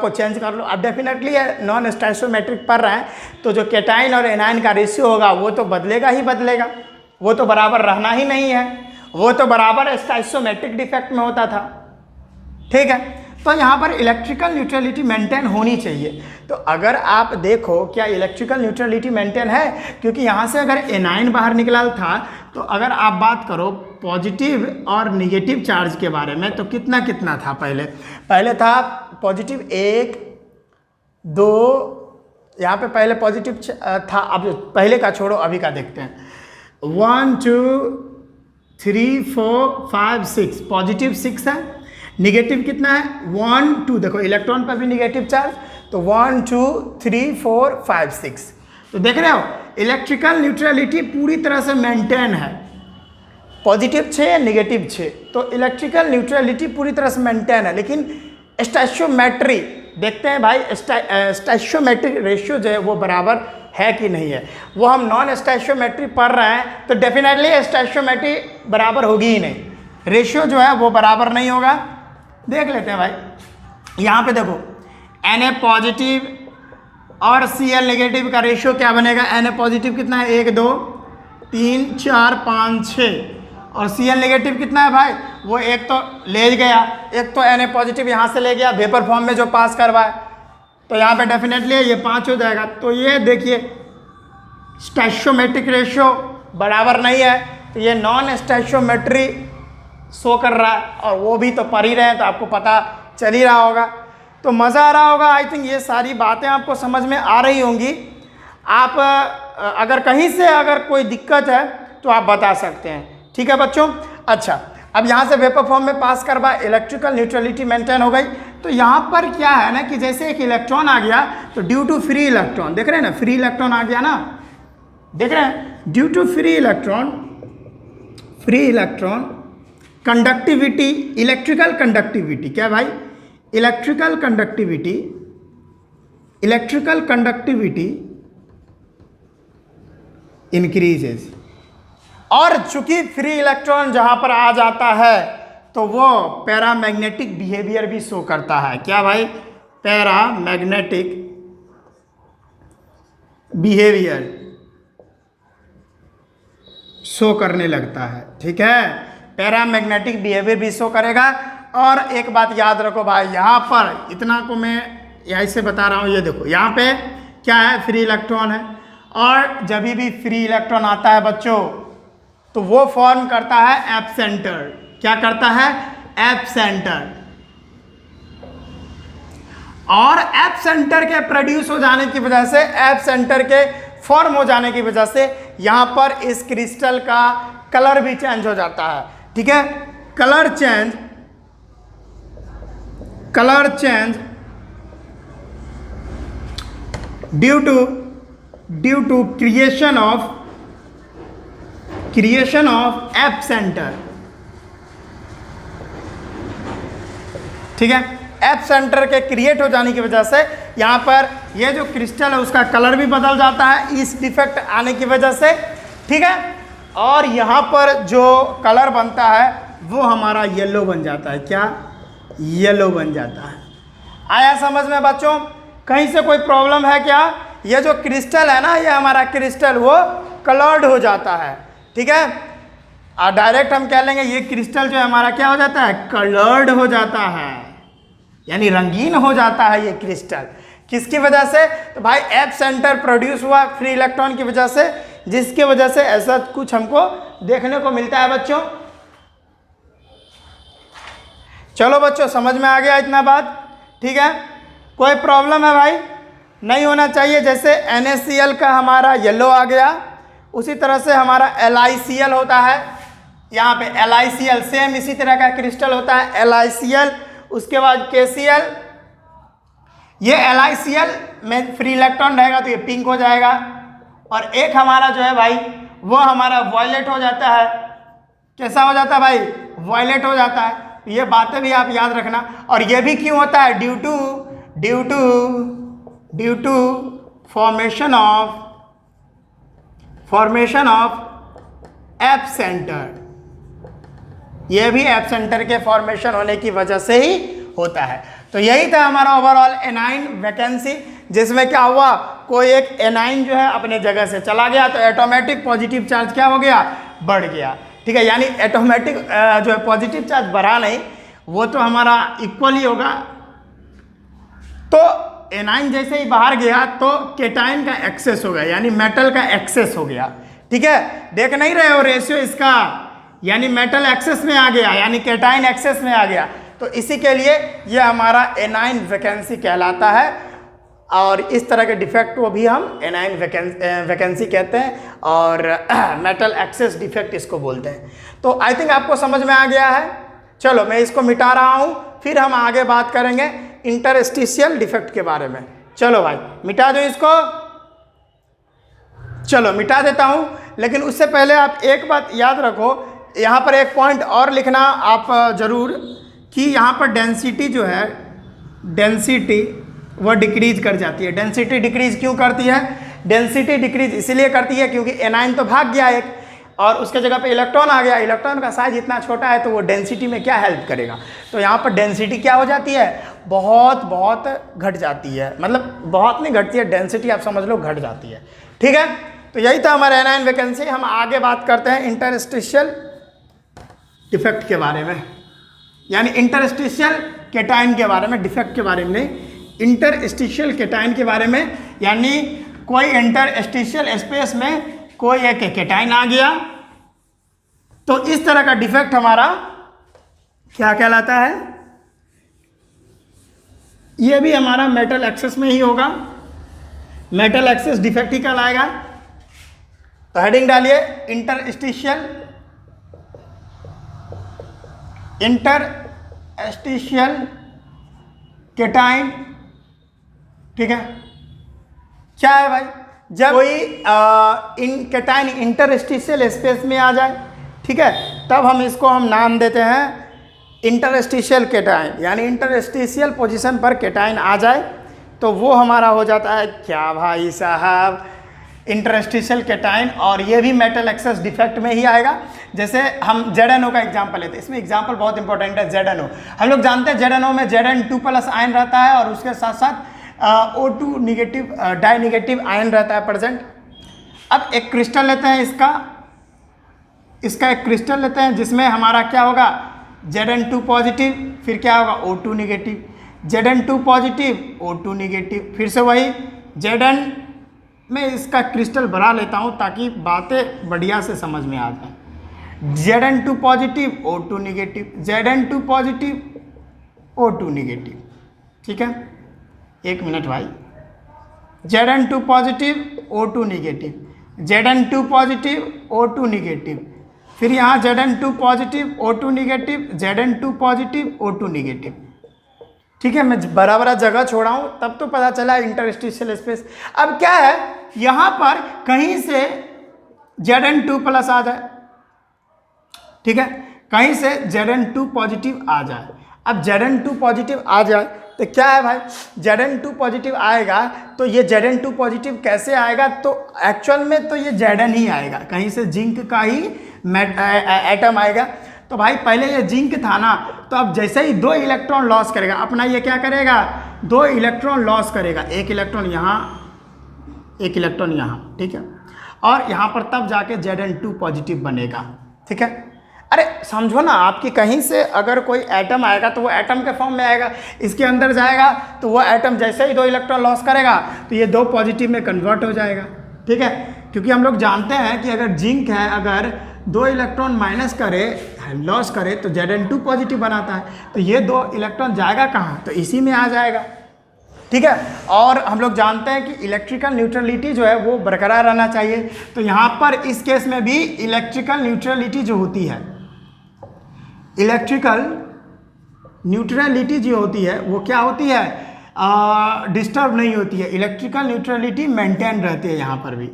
को चेंज कर लो। अब डेफिनेटली नॉन स्टाइचोमेट्रिक पढ़ रहे हैं तो जो केटाइन और एनाइन का रेशियो होगा वो तो बदलेगा ही बदलेगा, वो तो बराबर रहना ही नहीं है, वो तो बराबर स्टाइचोमेट्रिक डिफेक्ट में होता था, ठीक है। तो यहाँ पर इलेक्ट्रिकल न्यूट्रलिटी मेंटेन होनी चाहिए। तो अगर आप देखो क्या इलेक्ट्रिकल न्यूट्रलिटी मेंटेन है, क्योंकि यहाँ से अगर एनाइन बाहर निकला था, तो अगर आप बात करो पॉजिटिव और निगेटिव चार्ज के बारे में, तो कितना कितना था, पहले था पॉजिटिव 1 2, यहाँ पे पहले पॉजिटिव था। अब पहले का छोड़ो, अभी का देखते हैं। 1 2 3 4 5 6, पॉजिटिव 6 है, निगेटिव कितना है 1 2, देखो इलेक्ट्रॉन पर भी निगेटिव चार्ज, तो 1 2 3 4 5 6। तो देख रहे हो इलेक्ट्रिकल न्यूट्रलिटी पूरी तरह से मेंटेन है, पॉजिटिव 6 निगेटिव 6, तो इलेक्ट्रिकल न्यूट्रलिटी पूरी तरह से मेंटेन है। लेकिन स्टाइचोमेट्री देखते हैं भाई, स्टाइचोमेट्रिक रेशियो जो है वो बराबर है कि नहीं है, वो हम नॉन स्टाइचोमेट्री पढ़ रहे हैं, तो डेफिनेटली स्टाइचोमेट्री बराबर होगी ही नहीं, रेशियो जो है वो बराबर नहीं होगा। देख लेते हैं भाई, यहाँ पे देखो Na पॉजिटिव और Cl नेगेटिव का रेशियो क्या बनेगा, Na पॉजिटिव कितना है 1 2 3 4 5 6, और Cl नेगेटिव कितना है भाई, वो एक तो ले गया, एक तो Na पॉजिटिव यहाँ से ले गया वेपर फॉर्म में जो पास करवाए, तो यहाँ पे डेफिनेटली ये 5 हो जाएगा। तो ये देखिए स्टाइचोमेट्रिक रेशियो बराबर नहीं है, तो ये नॉन स्टाइचोमेट्री शो कर रहा है, और वो भी तो पढ़ ही रहे हैं, तो आपको पता चल ही रहा होगा, तो मज़ा आ रहा होगा। आई थिंक ये सारी बातें आपको समझ में आ रही होंगी। आप अगर कहीं से अगर कोई दिक्कत है तो आप बता सकते हैं, ठीक है बच्चों। अच्छा, अब यहाँ से वेपर फॉर्म में पास करवा, इलेक्ट्रिकल न्यूट्रलिटी मेंटेन हो गई। तो यहाँ पर क्या है ना कि जैसे एक इलेक्ट्रॉन आ गया, तो ड्यू टू फ्री इलेक्ट्रॉन, देख रहे हैं ना, फ्री इलेक्ट्रॉन आ गया ना, देख रहे हैं, due to free electron conductivity, electrical conductivity, क्या भाई, इलेक्ट्रिकल कंडक्टिविटी इंक्रीजेस। और चूंकि फ्री इलेक्ट्रॉन जहां पर आ जाता है तो वो पैरामैग्नेटिक बिहेवियर भी शो करता है, क्या भाई, पैरामैग्नेटिक बिहेवियर शो करने लगता है, ठीक है, पैरामैग्नेटिक बिहेवियर भी शो करेगा। और एक बात याद रखो भाई, यहाँ पर इतना को मैं ऐसे बता रहा हूँ, ये देखो यहाँ पे क्या है, फ्री इलेक्ट्रॉन है, और जब भी फ्री इलेक्ट्रॉन आता है बच्चों तो वो फॉर्म करता है एप सेंटर, क्या करता है, एप सेंटर, और एप सेंटर के प्रोड्यूस हो जाने की वजह से एप सेंटर के फॉर्म हो जाने की वजह से यहाँ पर इस क्रिस्टल का कलर भी चेंज हो जाता है। ठीक है, colour change due to creation of F centre. ठीक है, एप सेंटर के क्रिएट हो जाने की वजह से यहाँ पर ये जो क्रिस्टल है उसका कलर भी बदल जाता है इस डिफेक्ट आने की वजह से। ठीक है, और यहाँ पर जो कलर बनता है वो हमारा येलो बन जाता है। क्या? येलो बन जाता है। आया समझ में बच्चों? कहीं से कोई प्रॉब्लम है क्या? ये जो क्रिस्टल है ना, ये हमारा क्रिस्टल वो कलर्ड हो जाता है। ठीक है, और डायरेक्ट हम कह लेंगे ये क्रिस्टल जो है हमारा क्या हो जाता है? कलर्ड हो जाता है, यानी रंगीन हो जाता है ये क्रिस्टल। किसकी वजह से? तो भाई एप सेंटर प्रोड्यूस हुआ फ्री इलेक्ट्रॉन की वजह से, जिसकी वजह से ऐसा कुछ हमको देखने को मिलता है बच्चों। चलो बच्चों, समझ में आ गया इतना बात? ठीक है, कोई प्रॉब्लम है भाई? नहीं होना चाहिए। जैसे NaCl का हमारा येलो आ गया, उसी तरह से हमारा LiCl होता है। यहाँ पे LiCl सेम इसी तरह का क्रिस्टल होता है, LiCl। उसके बाद KCl, ये LiCl में फ्री इलेक्ट्रॉन रहेगा तो ये पिंक हो जाएगा, और एक हमारा जो है भाई वो हमारा वॉयलेट हो जाता है। कैसा हो जाता है भाई? वॉयलेट हो जाता है। ये बातें भी आप याद रखना। और ये भी क्यों होता है? Due to formation of F centre. ये भी एप सेंटर के फॉर्मेशन होने की वजह से ही होता है। तो यही था हमारा ओवरऑल एनाइन वैकेंसी, जिसमें क्या हुआ? कोई एक एनाइन जो है अपने जगह से चला गया तो ऑटोमेटिक पॉजिटिव चार्ज क्या हो गया? बढ़ गया। ठीक है, यानी ऑटोमेटिक जो है पॉजिटिव चार्ज बढ़ा नहीं, वो तो हमारा इक्वल ही होगा। तो एनाइन जैसे ही बाहर गया तो केटाइन का एक्सेस हो गया, यानी मेटल का एक्सेस हो गया। ठीक है, देख नहीं रहे हो रेशियो इसका? यानी मेटल एक्सेस में आ गया, यानी केटाइन एक्सेस में आ गया। तो इसी के लिए ये हमारा एनाइन वैकेंसी कहलाता है, और इस तरह के डिफेक्ट को भी हम एनाइन वैकेंसी कहते हैं, और मेटल एक्सेस डिफेक्ट इसको बोलते हैं। तो आई थिंक आपको समझ में आ गया है। चलो मैं इसको मिटा रहा हूँ, फिर हम आगे बात करेंगे इंटरस्टिशियल डिफेक्ट के बारे में। चलो भाई मिटा दो इसको। चलो मिटा देता हूँ, लेकिन उससे पहले आप एक बात याद रखो, यहाँ पर एक पॉइंट और लिखना आप ज़रूर, कि यहाँ पर डेंसिटी जो है, डेंसिटी वो डिक्रीज कर जाती है। डेंसिटी डिक्रीज क्यों करती है? डेंसिटी डिक्रीज इसलिए करती है क्योंकि एनाइन तो भाग गया एक, और उसके जगह पे इलेक्ट्रॉन आ गया। इलेक्ट्रॉन का साइज इतना छोटा है तो वो डेंसिटी में क्या हेल्प करेगा? तो यहाँ पर डेंसिटी क्या हो जाती है? बहुत घट जाती है। मतलब बहुत नहीं घटती है, डेंसिटी आप समझ लो घट जाती है। ठीक है, तो यही था हमारा एनाइन वैकेंसी। हम आगे बात करते हैं इंटरस्टिशियल डिफेक्ट के बारे में, यानी इंटरस्टिशियल केटाइन के बारे में, डिफेक्ट के बारे में नहीं, इंटरस्टिशियल केटाइन के बारे में। यानी कोई इंटरस्टिशियल स्पेस में कोई एक केटाइन आ गया, तो इस तरह का डिफेक्ट हमारा क्या कहलाता है? ये भी हमारा मेटल एक्सेस में ही होगा, मेटल एक्सेस डिफेक्ट ही कहलाएगा। तो हेडिंग डालिए इंटरस्टिशियल केटाइन। ठीक है, क्या है भाई? जब कोई केटाइन इंटरस्टिशियल स्पेस में आ जाए, ठीक है, तब हम इसको नाम देते हैं इंटरस्टिशियल केटाइन। यानी इंटरस्टिशियल पोजीशन पर केटाइन आ जाए तो वो हमारा हो जाता है क्या भाई साहब? Interstitial cation. और ये भी मेटल एक्सेस डिफेक्ट में ही आएगा। जैसे हम ZNO का एग्जांपल लेते हैं, इसमें एग्जांपल बहुत इंपॉर्टेंट है। ZNO हम लोग जानते हैं, ZNO में Zn2+ आयन रहता है, और उसके साथ साथ O2 negative die negative ion रहता है प्रेजेंट। अब एक क्रिस्टल लेते हैं, इसका एक क्रिस्टल लेते हैं जिसमें हमारा क्या होगा? Zn2 पॉजिटिव, फिर क्या होगा? O2 negative, Zn2 positive O2 negative, फिर से वही Zn में इसका क्रिस्टल बना लेता हूँ ताकि बातें बढ़िया से समझ में आ जाए। Zn2 positive O2 negative, Zn2 positive O2 negative. ठीक है, एक मिनट भाई। Zn2 positive O2 negative, Zn2 positive O2 negative, फिर यहाँ Zn2 positive O2 negative, Zn2 positive O2 negative. ठीक है, मैं बराबर जगह छोड़ा हूँ तब तो पता चला इंटरस्टिशियल स्पेस। अब क्या है, यहाँ पर कहीं से Zn2 प्लस आ जाए, ठीक है, कहीं से Zn2 पॉजिटिव आ जाए। अब Zn2 पॉजिटिव आ जाए तो क्या है भाई, Zn2 पॉजिटिव आएगा तो ये Zn2 पॉजिटिव कैसे आएगा, तो एक्चुअल में तो ये Zn ही आएगा, कहीं से जिंक का ही एटम आएगा। तो भाई पहले ये जिंक था ना, तो अब जैसे ही 2 इलेक्ट्रॉन लॉस करेगा अपना, ये क्या करेगा, 2 इलेक्ट्रॉन लॉस करेगा, 1 इलेक्ट्रॉन यहाँ, 1 इलेक्ट्रॉन यहाँ, ठीक है, और यहाँ पर तब जाके Zn2 पॉजिटिव बनेगा। ठीक है, अरे समझो ना, आपकी कहीं से अगर कोई एटम आएगा तो वो एटम के फॉर्म में आएगा, इसके अंदर जाएगा तो वो एटम जैसे ही 2 इलेक्ट्रॉन लॉस करेगा तो ये 2 पॉजिटिव में कन्वर्ट हो जाएगा। ठीक है, क्योंकि हम लोग जानते हैं कि अगर जिंक है, अगर 2 इलेक्ट्रॉन माइनस करे, लॉस करे तो Zn2 पॉजिटिव बनाता है, तो ये 2 इलेक्ट्रॉन जाएगा कहाँ, तो इसी में आ जाएगा। ठीक है, और हम लोग जानते हैं कि इलेक्ट्रिकल न्यूट्रलिटी जो है वो बरकरार रहना चाहिए, तो यहाँ पर इस केस में भी इलेक्ट्रिकल न्यूट्रलिटी जो होती है, इलेक्ट्रिकल न्यूट्रलिटी जो होती है वो क्या होती है, डिस्टर्ब नहीं होती है, इलेक्ट्रिकल न्यूट्रलिटी मेंटेन रहती है यहाँ पर भी,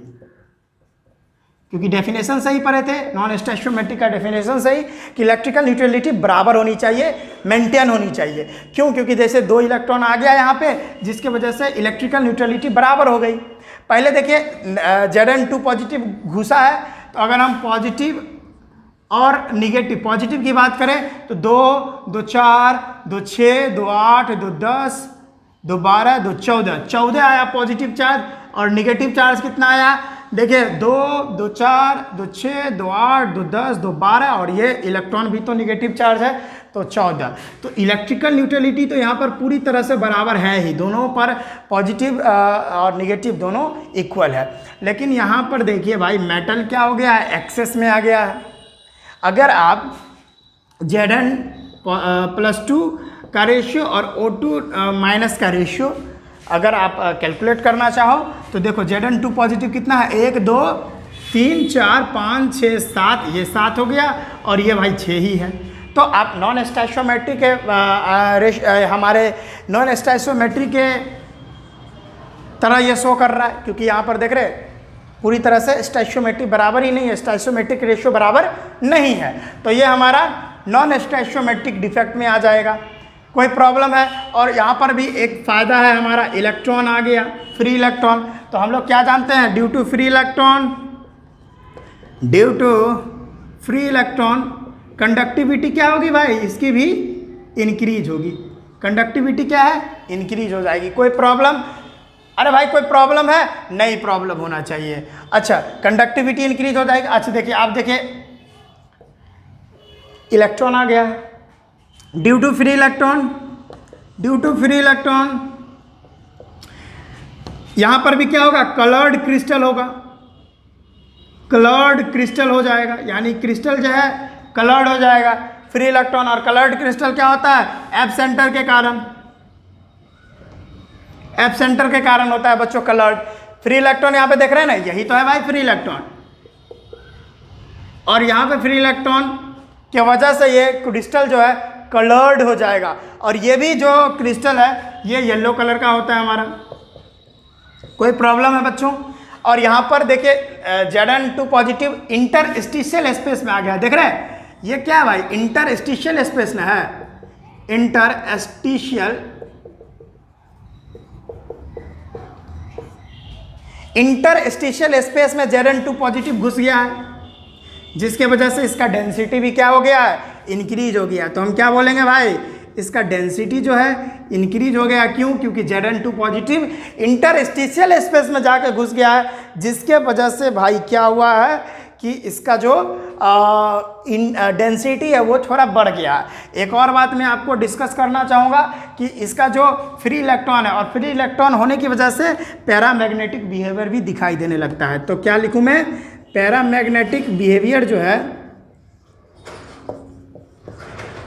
क्योंकि डेफिनेशन सही पढ़े थे, नॉन स्टैचोमेट्रिक का डेफिनेशन सही कि इलेक्ट्रिकल न्यूट्रलिटी बराबर होनी चाहिए, मेंटेन होनी चाहिए। क्यों, क्योंकि जैसे 2 इलेक्ट्रॉन आ गया यहाँ पे, जिसके वजह से इलेक्ट्रिकल न्यूट्रलिटी बराबर हो गई। पहले देखिए Zn2 पॉजिटिव घुसा है, तो अगर हम पॉजिटिव और निगेटिव, पॉजिटिव की बात करें तो 2, 2 4, 2 6, 2 8, 2 10, 2 12, 2 14, 14 आया पॉजिटिव चार्ज, और निगेटिव चार्ज कितना आया, देखिए 2, 2 4, 2 6, 2 8, 2 10, 2 12, और ये इलेक्ट्रॉन भी तो निगेटिव चार्ज है तो 14। तो इलेक्ट्रिकल न्यूट्रलिटी तो यहाँ पर पूरी तरह से बराबर है ही, दोनों पर पॉजिटिव और निगेटिव दोनों इक्वल है। लेकिन यहाँ पर देखिए भाई मेटल क्या हो गया है, एक्सेस में आ गया है। अगर आप Zn+2 का रेशियो और O2 माइनस का रेशियो अगर आप कैलकुलेट करना चाहो तो देखो Zn2 पॉजिटिव कितना है, 1 2 3 4 5 6 7, ये 7 हो गया और ये भाई 6 ही है। तो आप नॉन स्टैचोमेट्रिक के हमारे नॉन स्टैचोमेट्रिक के तरह ये शो कर रहा है, क्योंकि यहाँ पर देख रहे पूरी तरह से स्टैचोमेट्रिक बराबर ही नहीं है, स्टैचोमेट्रिक रेशियो बराबर नहीं है, तो ये हमारा नॉन स्टैचोमेट्रिक डिफेक्ट में आ जाएगा। कोई प्रॉब्लम है, और यहाँ पर भी एक फ़ायदा है हमारा, इलेक्ट्रॉन आ गया, फ्री इलेक्ट्रॉन। तो हम लोग क्या जानते हैं, due to free electron conductivity क्या होगी भाई, इसकी भी इंक्रीज होगी। कंडक्टिविटी क्या है, इंक्रीज हो जाएगी। कोई प्रॉब्लम, अरे भाई कोई प्रॉब्लम है, नहीं प्रॉब्लम होना चाहिए। अच्छा, कंडक्टिविटी इंक्रीज हो जाएगी। अच्छा देखिए, आप देखिए इलेक्ट्रॉन आ गया ड्यू टू फ्री इलेक्ट्रॉन, यहां पर भी क्या होगा, कलर्ड क्रिस्टल होगा, कलर्ड क्रिस्टल हो जाएगा, यानी क्रिस्टल जो है कलर्ड हो जाएगा फ्री इलेक्ट्रॉन। और कलर्ड क्रिस्टल क्या होता है, एफ सेंटर के कारण होता है बच्चों कलर्ड। फ्री इलेक्ट्रॉन यहाँ पे देख रहे हैं ना, यही तो है भाई फ्री इलेक्ट्रॉन, और यहाँ पे फ्री इलेक्ट्रॉन की वजह से ये क्रिस्टल जो है कलर्ड हो जाएगा। और ये भी जो क्रिस्टल है ये येलो कलर का होता है हमारा। कोई प्रॉब्लम है बच्चों? और यहाँ पर देखिए Zn2 पॉजिटिव इंटरस्टिशियल स्पेस में आ गया, देख रहे हैं ये क्या है भाई, इंटरस्टिशियल स्पेस में है, इंटरस्टिशियल स्पेस में Zn2 पॉजिटिव घुस गया है, जिसके वजह से इसका डेंसिटी भी क्या हो गया है, इंक्रीज हो गया। तो हम क्या बोलेंगे भाई, इसका डेंसिटी जो है इंक्रीज हो गया। क्यों? क्योंकि Zn2 पॉजिटिव इंटरस्टिशियल स्पेस में जाकर घुस गया है, जिसके वजह से भाई क्या हुआ है कि इसका जो डेंसिटी है वो थोड़ा बढ़ गया है। एक और बात मैं आपको डिस्कस करना चाहूँगा कि इसका जो फ्री इलेक्ट्रॉन है, और फ्री इलेक्ट्रॉन होने की वजह से पैरामैग्नेटिक बिहेवियर भी दिखाई देने लगता है। तो क्या लिखूँ मैं, पैरामैग्नेटिक बिहेवियर जो है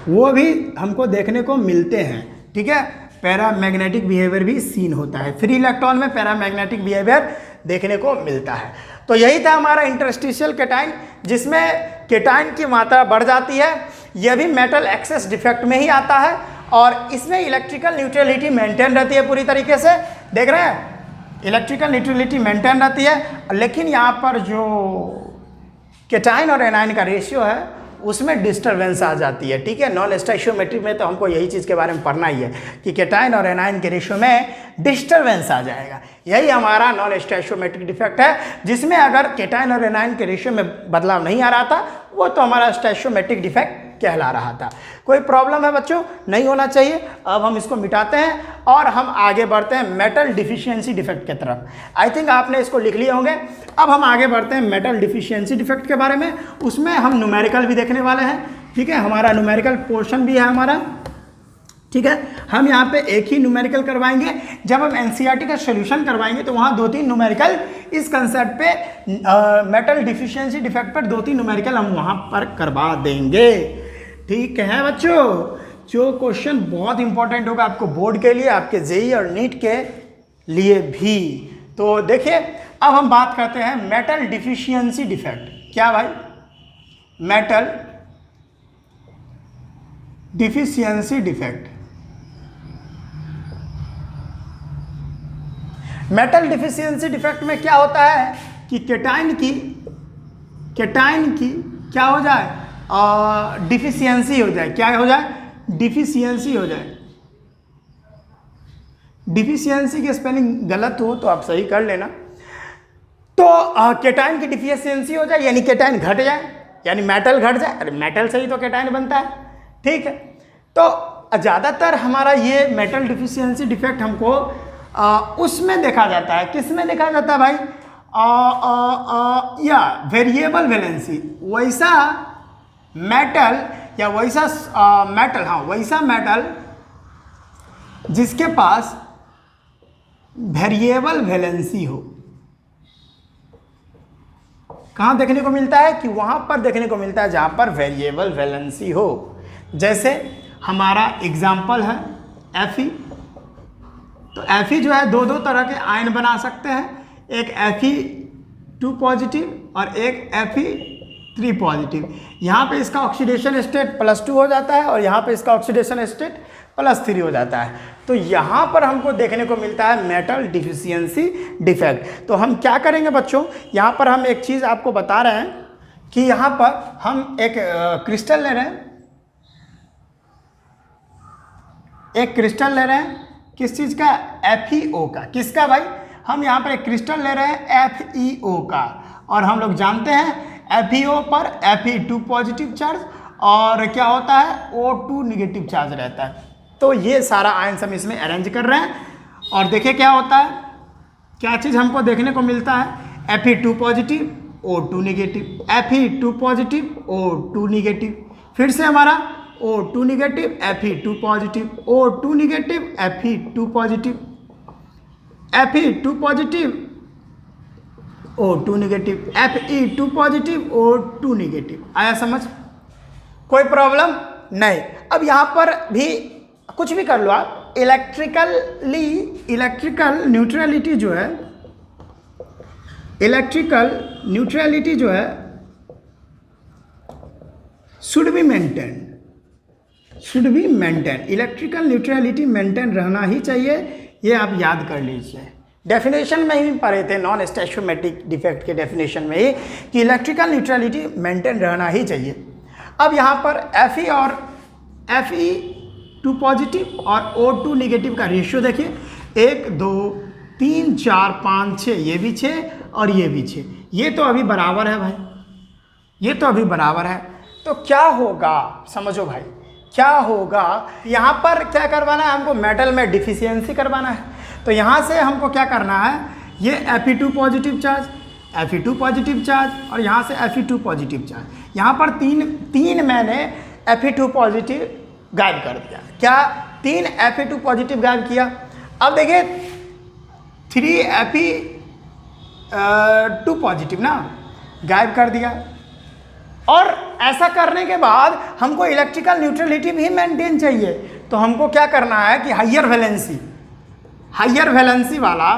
वो भी हमको देखने को मिलते हैं। ठीक है, पैरामैग्नेटिक बिहेवियर भी सीन होता है, फ्री इलेक्ट्रॉन में पैरामैग्नेटिक बिहेवियर देखने को मिलता है। तो यही था हमारा इंटरस्टिशियल केटाइन, जिसमें केटाइन की मात्रा बढ़ जाती है। यह भी मेटल एक्सेस डिफेक्ट में ही आता है और इसमें इलेक्ट्रिकल न्यूट्रलिटी मेंटेन रहती है पूरी तरीके से। देख रहे हैं, इलेक्ट्रिकल न्यूट्रलिटी मेंटेन रहती है, लेकिन यहाँ पर जो केटाइन और एनाइन का रेशियो है उसमें डिस्टर्बेंस आ जाती है। ठीक है, नॉन स्टोइकियोमेट्री में तो हमको यही चीज़ के बारे में पढ़ना ही है कि केटाइन और एनाइन के रेशियो में डिस्टर्बेंस आ जाएगा। यही हमारा नॉन स्टोइकियोमेट्रिक डिफेक्ट है, जिसमें अगर केटाइन और एनाइन के रेशियो में बदलाव नहीं आ रहा था वो तो हमारा स्टोइकियोमेट्रिक डिफेक्ट कहला रहा था। कोई प्रॉब्लम है बच्चों? नहीं होना चाहिए। अब हम इसको मिटाते हैं और हम आगे बढ़ते हैं मेटल डिफिशियंसी डिफेक्ट की तरफ। आई थिंक आपने इसको लिख लिए होंगे। अब हम आगे बढ़ते हैं मेटल डिफिशियंसी डिफेक्ट के बारे में। उसमें हम न्यूमेरिकल भी देखने वाले हैं। ठीक है, हमारा न्यूमेरिकल पोर्शन भी है हमारा। ठीक है, हम यहाँ पे एक ही न्यूमेरिकल करवाएंगे। जब हम एनसीईआरटी का सोल्यूशन करवाएंगे तो वहाँ 2-3 न्यूमेरिकल इस कंसेप्ट पे मेटल डिफिशियंसी डिफेक्ट पर 2-3 न्यूमेरिकल हम वहाँ पर करवा देंगे। ठीक है बच्चों, जो क्वेश्चन बहुत इंपॉर्टेंट होगा आपको बोर्ड के लिए, आपके जेईई और नीट के लिए भी। तो देखिए, अब हम बात करते हैं मेटल डिफिशियंसी डिफेक्ट। क्या भाई? Metal deficiency defect. Metal deficiency defect में क्या होता है कि केटाइन की क्या हो जाए, डिफिशियंसी हो जाए। क्या हो जाए? डिफिशियंसी हो जाए। डिफिशियंसी की स्पेलिंग गलत हो तो आप सही कर लेना। तो केटाइन की डिफिशियंसी हो जाए यानी केटाइन घट जाए, यानी मेटल घट जाए। अरे मेटल से ही तो केटाइन बनता है। ठीक है, तो ज़्यादातर हमारा ये मेटल डिफिशियंसी डिफेक्ट हमको उसमें देखा जाता है। किस में देखा जाता है भाई? या वेरिएबल वैलेंसी। वैसा मेटल या वैसा मेटल, हाँ वैसा मेटल जिसके पास वेरिएबल वैलेंसी हो। कहाँ देखने को मिलता है? कि वहाँ पर देखने को मिलता है जहाँ पर वेरिएबल वैलेंसी हो। जैसे हमारा एग्जाम्पल है Fe। तो Fe जो है दो तरह के आयन बना सकते हैं, एक Fe2 पॉजिटिव और एक Fe3 पॉजिटिव। यहाँ पे इसका ऑक्सीडेशन स्टेट +2 हो जाता है और यहाँ पे इसका ऑक्सीडेशन स्टेट +3 हो जाता है। तो यहाँ पर हमको देखने को मिलता है मेटल डिफिशियंसी डिफेक्ट। तो हम क्या करेंगे बच्चों, यहाँ पर हम एक चीज़ आपको बता रहे हैं कि यहाँ पर हम एक क्रिस्टल ले रहे हैं, किस चीज़ का? FeO का। किसका भाई? हम यहाँ पर एक क्रिस्टल ले रहे हैं FeO का, और हम लोग जानते हैं FeO पर Fe2 पॉजिटिव चार्ज और क्या होता है? O2 निगेटिव चार्ज रहता है। तो ये सारा आयंस हम इसमें अरेंज कर रहे हैं और देखिए क्या होता है, क्या चीज़ हमको देखने को मिलता है? Fe2 positive O2 negative, Fe2 positive O2 negative, फिर से हमारा O2 negative Fe2 positive, O2 negative Fe2 positive, Fe2 positive O2 negative, Fe2 positive O2 negative. आया समझ? कोई प्रॉब्लम नहीं। अब यहाँ पर भी कुछ भी कर लो आप, इलेक्ट्रिकल न्यूट्रलिटी जो है should be maintain. Electrical neutrality maintain रहना ही चाहिए, ये आप याद कर लीजिए। डेफिनेशन में ही पढ़े थे नॉन स्टोइकियोमेट्रिक डिफेक्ट के डेफिनेशन में ही कि इलेक्ट्रिकल न्यूट्रलिटी मेंटेन रहना ही चाहिए। अब यहाँ पर Fe और Fe2 पॉजिटिव और O2 निगेटिव का रेशियो देखिए, 1 2 3 4 5 6, ये भी 6 और ये भी 6। ये तो अभी बराबर है भाई, ये तो अभी बराबर है। तो क्या होगा समझो भाई, क्या होगा? यहाँ पर क्या करवाना है हमको? मेटल में डिफिशियंसी करवाना है। तो यहाँ से हमको क्या करना है? ये Fe2 positive charge, Fe2 positive charge और यहाँ से Fe2 पॉजिटिव चार्ज। यहाँ पर तीन मैंने Fe2 पॉजिटिव गायब कर दिया। क्या? 3 Fe2 पॉजिटिव गायब किया। अब देखिए 3 Fe2 पॉजिटिव ना गायब कर दिया। और ऐसा करने के बाद हमको इलेक्ट्रिकल न्यूट्रलिटी भी मेंटेन चाहिए। तो हमको क्या करना है कि हायर वैलेंसी वाला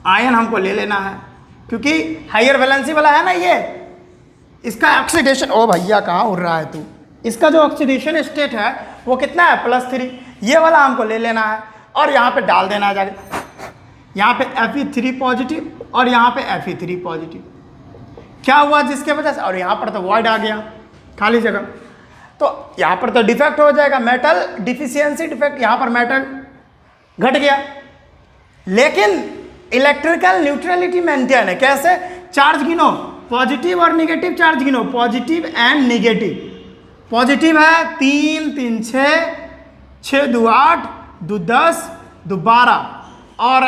आयन हमको ले लेना है, क्योंकि हायर वैलेंसी वाला है ना ये, इसका ऑक्सीडेशन, ओ भैया कहाँ उड़ रहा है तू, इसका जो ऑक्सीडेशन स्टेट है वो कितना है +3, ये वाला हमको ले लेना है और यहाँ पे डाल देना है जाके, यहाँ पे Fe3 पॉजिटिव और यहाँ पे Fe3 पॉजिटिव। क्या हुआ जिसके वजह से, और यहाँ पर तो वॉइड आ गया खाली जगह, तो यहाँ पर तो डिफेक्ट हो जाएगा, मेटल डिफिशियंसी डिफेक्ट, यहाँ पर मेटल घट गया, लेकिन इलेक्ट्रिकल न्यूट्रलिटी मेंटेन है। कैसे? चार्ज गिनो, पॉजिटिव और निगेटिव चार्ज गिनो, पॉजिटिव एंड निगेटिव। पॉजिटिव है 3 3 6, 6 2 8, 2 10, 2 12, और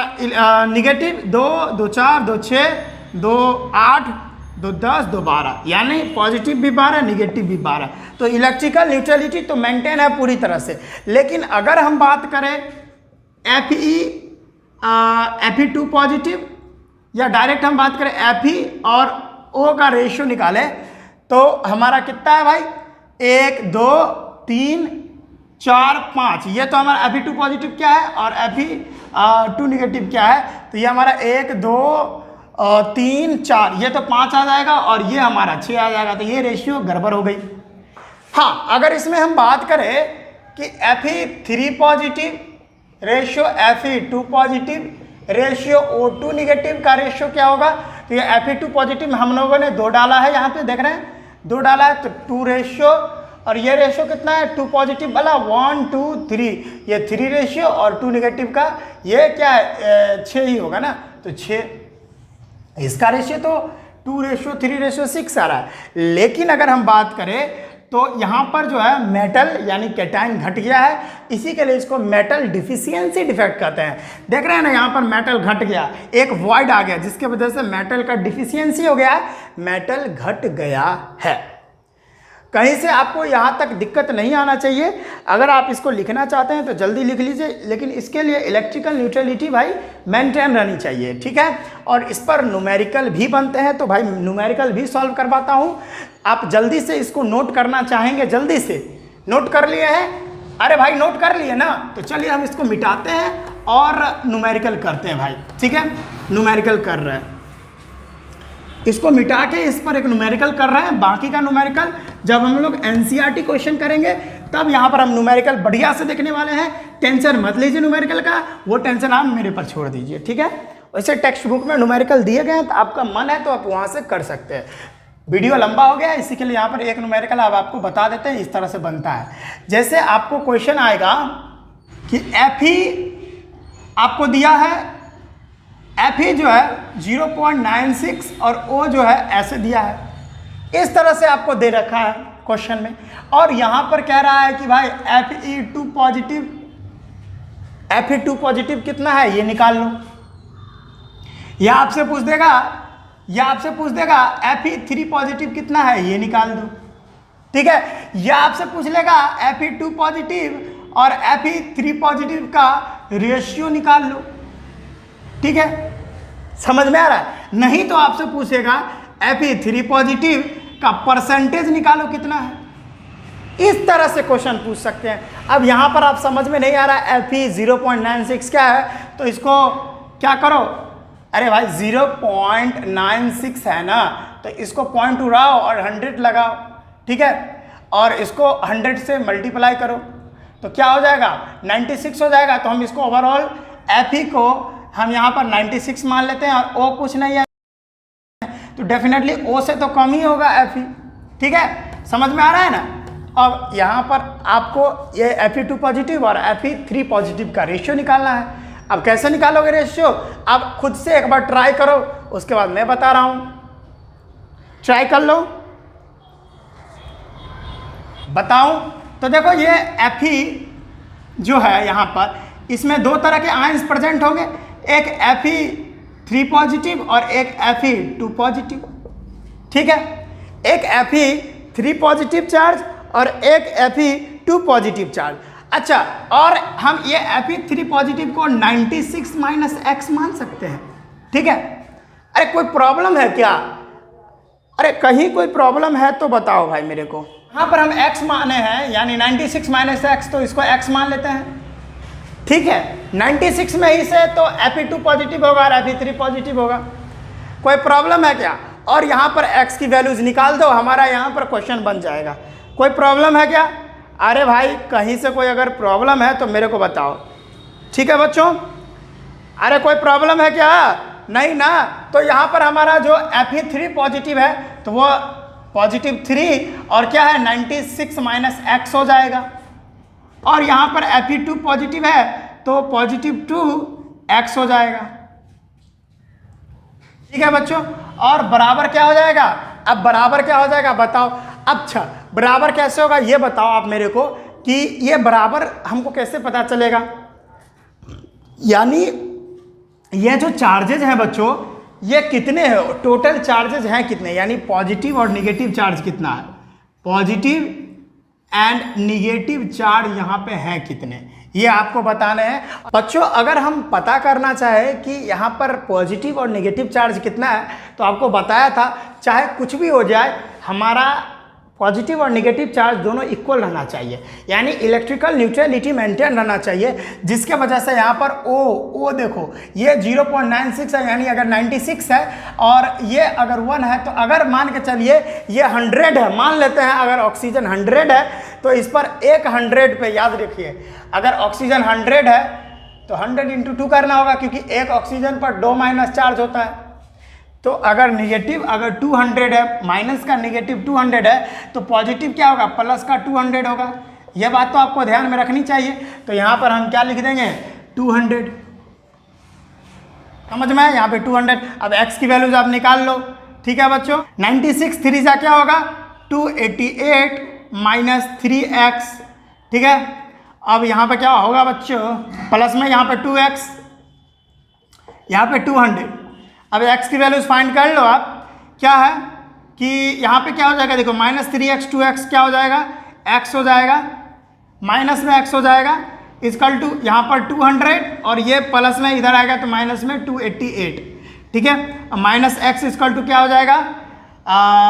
निगेटिव 2 2 4, 2 6, 2 8, 2 10, 2 12, यानी पॉजिटिव भी 12, निगेटिव भी 12। तो इलेक्ट्रिकल न्यूट्रलिटी तो मेंटेन है पूरी तरह से। लेकिन अगर हम बात करें Fe2 पॉजिटिव, या डायरेक्ट हम बात करें Fe और O का रेशियो निकालें, तो हमारा कितना है भाई, 1 2 3 4 5, ये तो हमारा Fe2 पॉजिटिव क्या है और Fe2 निगेटिव क्या है, तो ये हमारा 1 2 3 4, ये तो 5 आ जाएगा और ये हमारा 6 आ जाएगा, तो ये रेशियो गड़बड़ हो गई। हाँ, अगर इसमें हम बात करें कि Fe3 positive ratio Fe2 positive ratio O2 negative का रेशियो क्या होगा, तो ये Fe2 पॉजिटिव में हम लोगों ने 2 डाला है, यहाँ पे देख रहे हैं 2 डाला है, तो 2 रेशियो, और ये रेशियो कितना है 2 पॉजिटिव वाला 1 2 3, ये 3 रेशियो, और 2 निगेटिव का ये क्या है 6 ही होगा ना, तो 6, इसका रेशियो तो 2:3:6 आ रहा है। लेकिन अगर हम बात करें तो यहाँ पर जो है मेटल यानी कैटायन घट गया है, इसी के लिए इसको मेटल डिफिशियंसी डिफेक्ट कहते हैं। देख रहे हैं ना, यहाँ पर मेटल घट गया, एक वॉइड आ गया जिसके वजह से मेटल का डिफिशियंसी हो गया है, मेटल घट गया है। कहीं से आपको यहाँ तक दिक्कत नहीं आना चाहिए। अगर आप इसको लिखना चाहते हैं तो जल्दी लिख लीजिए, लेकिन इसके लिए इलेक्ट्रिकल न्यूट्रलिटी भाई मेंटेन रहनी चाहिए, ठीक है। और इस पर न्यूमेरिकल भी बनते हैं, तो भाई न्यूमेरिकल भी सॉल्व करवाता हूँ। आप जल्दी से इसको नोट करना चाहेंगे, जल्दी से नोट कर लिए हैं? अरे भाई नोट कर लिए ना, तो चलिए हम इसको मिटाते हैं और न्यूमेरिकल करते हैं भाई, ठीक है। न्यूमेरिकल कर रहे हैं, इसको मिटा के इस पर एक न्यूमेरिकल कर रहे हैं। बाकी का न्यूमेरिकल जब हम लोग एनसीईआरटी क्वेश्चन करेंगे तब यहाँ पर हम न्यूमेरिकल बढ़िया से देखने वाले हैं। टेंशन मत लीजिए न्यूमेरिकल का, वो टेंशन आप मेरे पर छोड़ दीजिए, ठीक है। वैसे टेक्स्ट बुक में न्यूमेरिकल दिए गए हैं, तो आपका मन है तो आप वहाँ से कर सकते हैं। वीडियो लंबा हो गया है, इसी के लिए यहाँ पर एक न्यूमेरिकल अब आपको बता देते हैं, इस तरह से बनता है। जैसे आपको क्वेश्चन आएगा कि Fe आपको दिया है, Fe जो है 0.96 और O जो है ऐसे दिया है, इस तरह से आपको दे रखा है क्वेश्चन में। और यहाँ पर कह रहा है कि भाई Fe2 पॉजिटिव कितना है ये निकाल लो। या आपसे पूछ देगा Fe3 पॉजिटिव कितना है ये निकाल दो, ठीक है। या आपसे पूछ लेगा Fe2 पॉजिटिव और Fe3 पॉजिटिव का रेशियो निकाल लो, ठीक है। समझ में आ रहा है? नहीं तो आपसे पूछेगा Fe3 पॉजिटिव का परसेंटेज निकालो कितना है। इस तरह से क्वेश्चन पूछ सकते हैं। अब यहाँ पर आप समझ में नहीं आ रहा है Fe 0.96 क्या है, तो इसको क्या करो, अरे भाई 0.96 है ना, तो इसको पॉइंट उड़ाओ और 100 लगाओ, ठीक है। और इसको 100 से मल्टीप्लाई करो तो क्या हो जाएगा 96 हो जाएगा। तो हम इसको ओवरऑल Fe को हम यहाँ पर 96 मान लेते हैं और O कुछ नहीं है, तो डेफिनेटली O से तो कम ही होगा Fe, ठीक है। समझ में आ रहा है ना। अब यहाँ पर आपको ये Fe2 पॉजिटिव और Fe3 पॉजिटिव का रेशियो निकालना है। अब कैसे निकालोगे रेशियो, आप खुद से एक बार ट्राई करो, उसके बाद मैं बता रहा हूँ। ट्राई कर लो, बताऊं तो देखो ये Fe जो है यहाँ पर, इसमें दो तरह के आयंस प्रेजेंट होंगे, एक Fe3 पॉजिटिव और एक Fe2 पॉजिटिव, ठीक है। एक Fe3 पॉजिटिव चार्ज और एक Fe2 पॉजिटिव चार्ज। अच्छा, और हम ये Fe3 पॉजिटिव को 96 - x मान सकते हैं, ठीक है। अरे कोई प्रॉब्लम है क्या? अरे कहीं कोई प्रॉब्लम है तो बताओ भाई मेरे को। यहाँ पर हम x माने हैं, यानी 96 - x, तो इसको x मान लेते हैं। ठीक है, 96 में ही से तो Fe2 पॉजिटिव होगा और Fe3 पॉजिटिव होगा। कोई प्रॉब्लम है क्या? और यहाँ पर x की वैल्यूज निकाल दो, हमारा यहाँ पर क्वेश्चन बन जाएगा। कोई प्रॉब्लम है क्या? अरे भाई कहीं से कोई अगर प्रॉब्लम है तो मेरे को बताओ, ठीक है बच्चों? अरे कोई प्रॉब्लम है क्या? नहीं ना। तो यहाँ पर हमारा जो Fe3 पॉजिटिव है तो वो पॉजिटिव 3 और क्या है 96 माइनस x हो जाएगा, और यहाँ पर Fe2 पॉजिटिव है तो पॉजिटिव 2x हो जाएगा। ठीक है बच्चों, और बराबर क्या हो जाएगा? अब बराबर क्या हो जाएगा बताओ? अच्छा बराबर कैसे होगा ये बताओ आप मेरे को, कि ये बराबर हमको कैसे पता चलेगा? यानी ये जो चार्जेज हैं बच्चों ये कितने हैं, टोटल चार्जेज हैं कितने, यानी पॉजिटिव और निगेटिव चार्ज कितना है, पॉजिटिव एंड निगेटिव चार्ज यहाँ पे हैं कितने, ये आपको बताना है बच्चों। अगर हम पता करना चाहें कि यहाँ पर पॉजिटिव और नेगेटिव चार्ज कितना है तो आपको बताया था चाहे कुछ भी हो जाए हमारा पॉजिटिव और नेगेटिव चार्ज दोनों इक्वल रहना चाहिए, यानी इलेक्ट्रिकल न्यूट्रलिटी मेंटेन रहना चाहिए, जिसके वजह से यहाँ पर ओ देखो ये 0.96 है, यानी अगर 96 है और ये अगर 1 है तो अगर मान के चलिए ये 100 है, मान लेते हैं अगर ऑक्सीजन 100 है तो इस पर एक 100 पे याद रखिए, अगर ऑक्सीजन 100 है तो 100 × 2 करना होगा, क्योंकि एक ऑक्सीजन पर 2 माइनस चार्ज होता है। तो अगर निगेटिव अगर 200 है, माइनस का निगेटिव 200 है तो पॉजिटिव क्या होगा, प्लस का 200 होगा। यह बात तो आपको ध्यान में रखनी चाहिए। तो यहाँ पर हम क्या लिख देंगे 200, समझ में है, यहाँ पे 200। अब x की वैल्यूज आप निकाल लो, ठीक है बच्चों। 96 3 जा क्या होगा 288 माइनस 3x, ठीक है। अब यहाँ पे क्या होगा बच्चों, प्लस में यहाँ पे 2x, यहाँ पे 200। अब x की वैल्यूज फाइंड कर लो आप, क्या है कि यहाँ पे क्या हो जाएगा, देखो माइनस 3x 2x क्या हो जाएगा, x हो जाएगा, माइनस में x हो जाएगा, इक्वल टू यहाँ पर 200 और ये प्लस में इधर आएगा तो माइनस में 288, ठीक है। माइनस x इक्वल टू क्या हो जाएगा,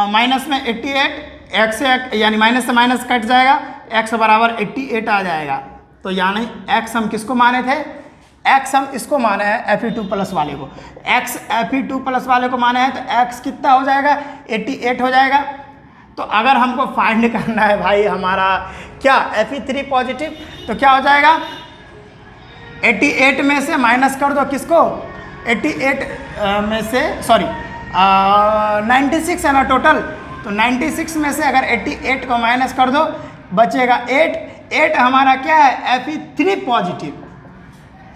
माइनस में 88, x से यानी माइनस से माइनस कट जाएगा, x बराबर 88 आ जाएगा। तो यानी x हम किसको माने थे, x हम इसको माने हैं Fe2 प्लस वाले को, x Fe2 प्लस वाले को माने हैं तो x कितना हो जाएगा 88 हो जाएगा। तो अगर हमको फाइंड करना है भाई हमारा क्या Fe3 पॉजिटिव, तो क्या हो जाएगा 88 में से माइनस कर दो किसको, 88 में से सॉरी 96 है ना टोटल, तो 96 में से अगर 88 को माइनस कर दो बचेगा 8 हमारा क्या है Fe3 पॉजिटिव,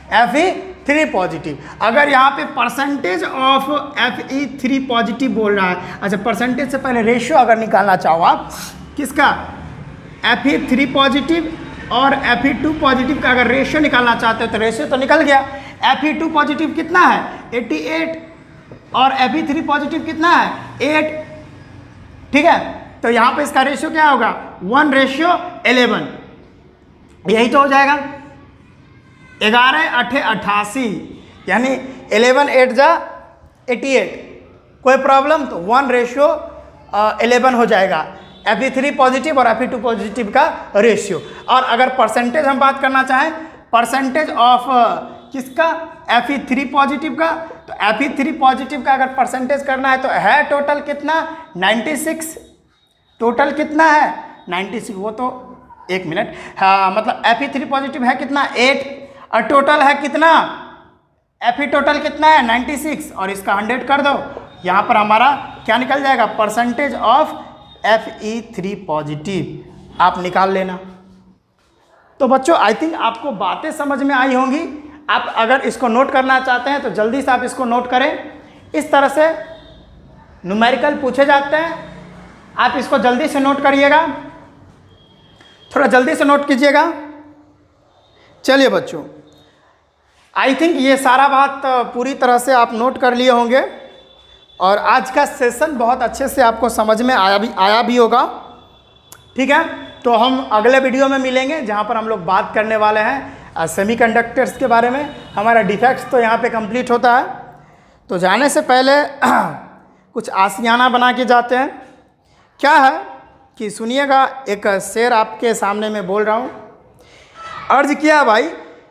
Fe3 पॉजिटिव। अगर यहाँ पे परसेंटेज ऑफ Fe3 पॉजिटिव बोल रहा है, अच्छा परसेंटेज से पहले रेशियो अगर निकालना चाहो आप किसका, Fe3 पॉजिटिव और Fe2 पॉजिटिव का अगर रेशियो निकालना चाहते हो तो रेशियो तो निकल गया। Fe2 पॉजिटिव कितना है 88 और Fe3 पॉजिटिव कितना है 8, ठीक है। तो यहाँ पे इसका रेशियो क्या होगा 1:11, यही तो हो जाएगा 11 8 88, यानी 11 8 जा 88। कोई प्रॉब्लम, तो 1:11 हो जाएगा Fe3 पॉजिटिव और Fe2 पॉजिटिव का रेशियो। और अगर परसेंटेज हम बात करना चाहें, परसेंटेज ऑफ किसका Fe3 पॉजिटिव का, तो Fe3 पॉजिटिव का अगर परसेंटेज करना है तो है टोटल कितना 96, टोटल कितना है 96, वो तो एक मिनट, हाँ मतलब Fe3 पॉजिटिव है कितना 8 और टोटल है कितना Fe टोटल कितना है 96 और इसका 100 कर दो, यहाँ पर हमारा क्या निकल जाएगा परसेंटेज ऑफ Fe3 पॉजिटिव, आप निकाल लेना। तो बच्चों आई थिंक आपको बातें समझ में आई होंगी। आप अगर इसको नोट करना चाहते हैं तो जल्दी से आप इसको नोट करें। इस तरह से न्यूमेरिकल पूछे जाते हैं, आप इसको जल्दी से नोट करिएगा, थोड़ा जल्दी से नोट कीजिएगा। चलिए बच्चों, आई थिंक ये सारा बात पूरी तरह से आप नोट कर लिए होंगे और आज का सेशन बहुत अच्छे से आपको समझ में आया भी होगा, ठीक है। तो हम अगले वीडियो में मिलेंगे जहाँ पर हम लोग बात करने वाले हैं सेमीकंडक्टर्स के बारे में। हमारा डिफेक्ट्स तो यहाँ पे कंप्लीट होता है। तो जाने से पहले कुछ आशियाना बना के जाते हैं। क्या है कि सुनिएगा, एक शेर आपके सामने में बोल रहा हूँ। अर्ज किया भाई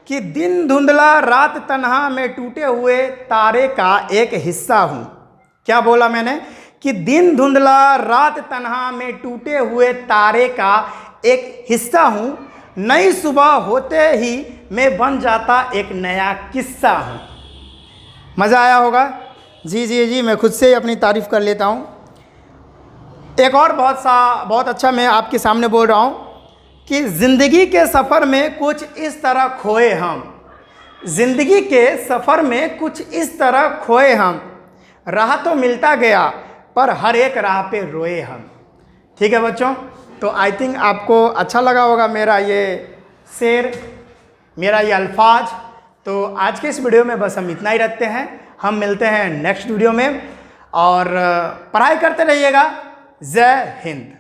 कि दिन धुंधला रात तन्हा में टूटे हुए तारे का एक हिस्सा हूँ। क्या बोला मैंने? कि दिन धुंधला रात तन्हा में टूटे हुए तारे का एक हिस्सा हूँ, नई सुबह होते ही मैं बन जाता एक नया किस्सा हूँ। मज़ा आया होगा? जी जी जी, मैं खुद से ही अपनी तारीफ़ कर लेता हूँ। एक और बहुत अच्छा मैं आपके सामने बोल रहा हूँ कि ज़िंदगी के सफ़र में कुछ इस तरह खोए हम, ज़िंदगी के सफ़र में कुछ इस तरह खोए हम, राह तो मिलता गया पर हर एक राह पे रोए हम। ठीक है बच्चों, तो आई थिंक आपको अच्छा लगा होगा मेरा ये शेर, मेरा ये अल्फाज। तो आज के इस वीडियो में बस हम इतना ही रखते हैं। हम मिलते हैं नेक्स्ट वीडियो में, और पढ़ाई करते रहिएगा। जय हिंद।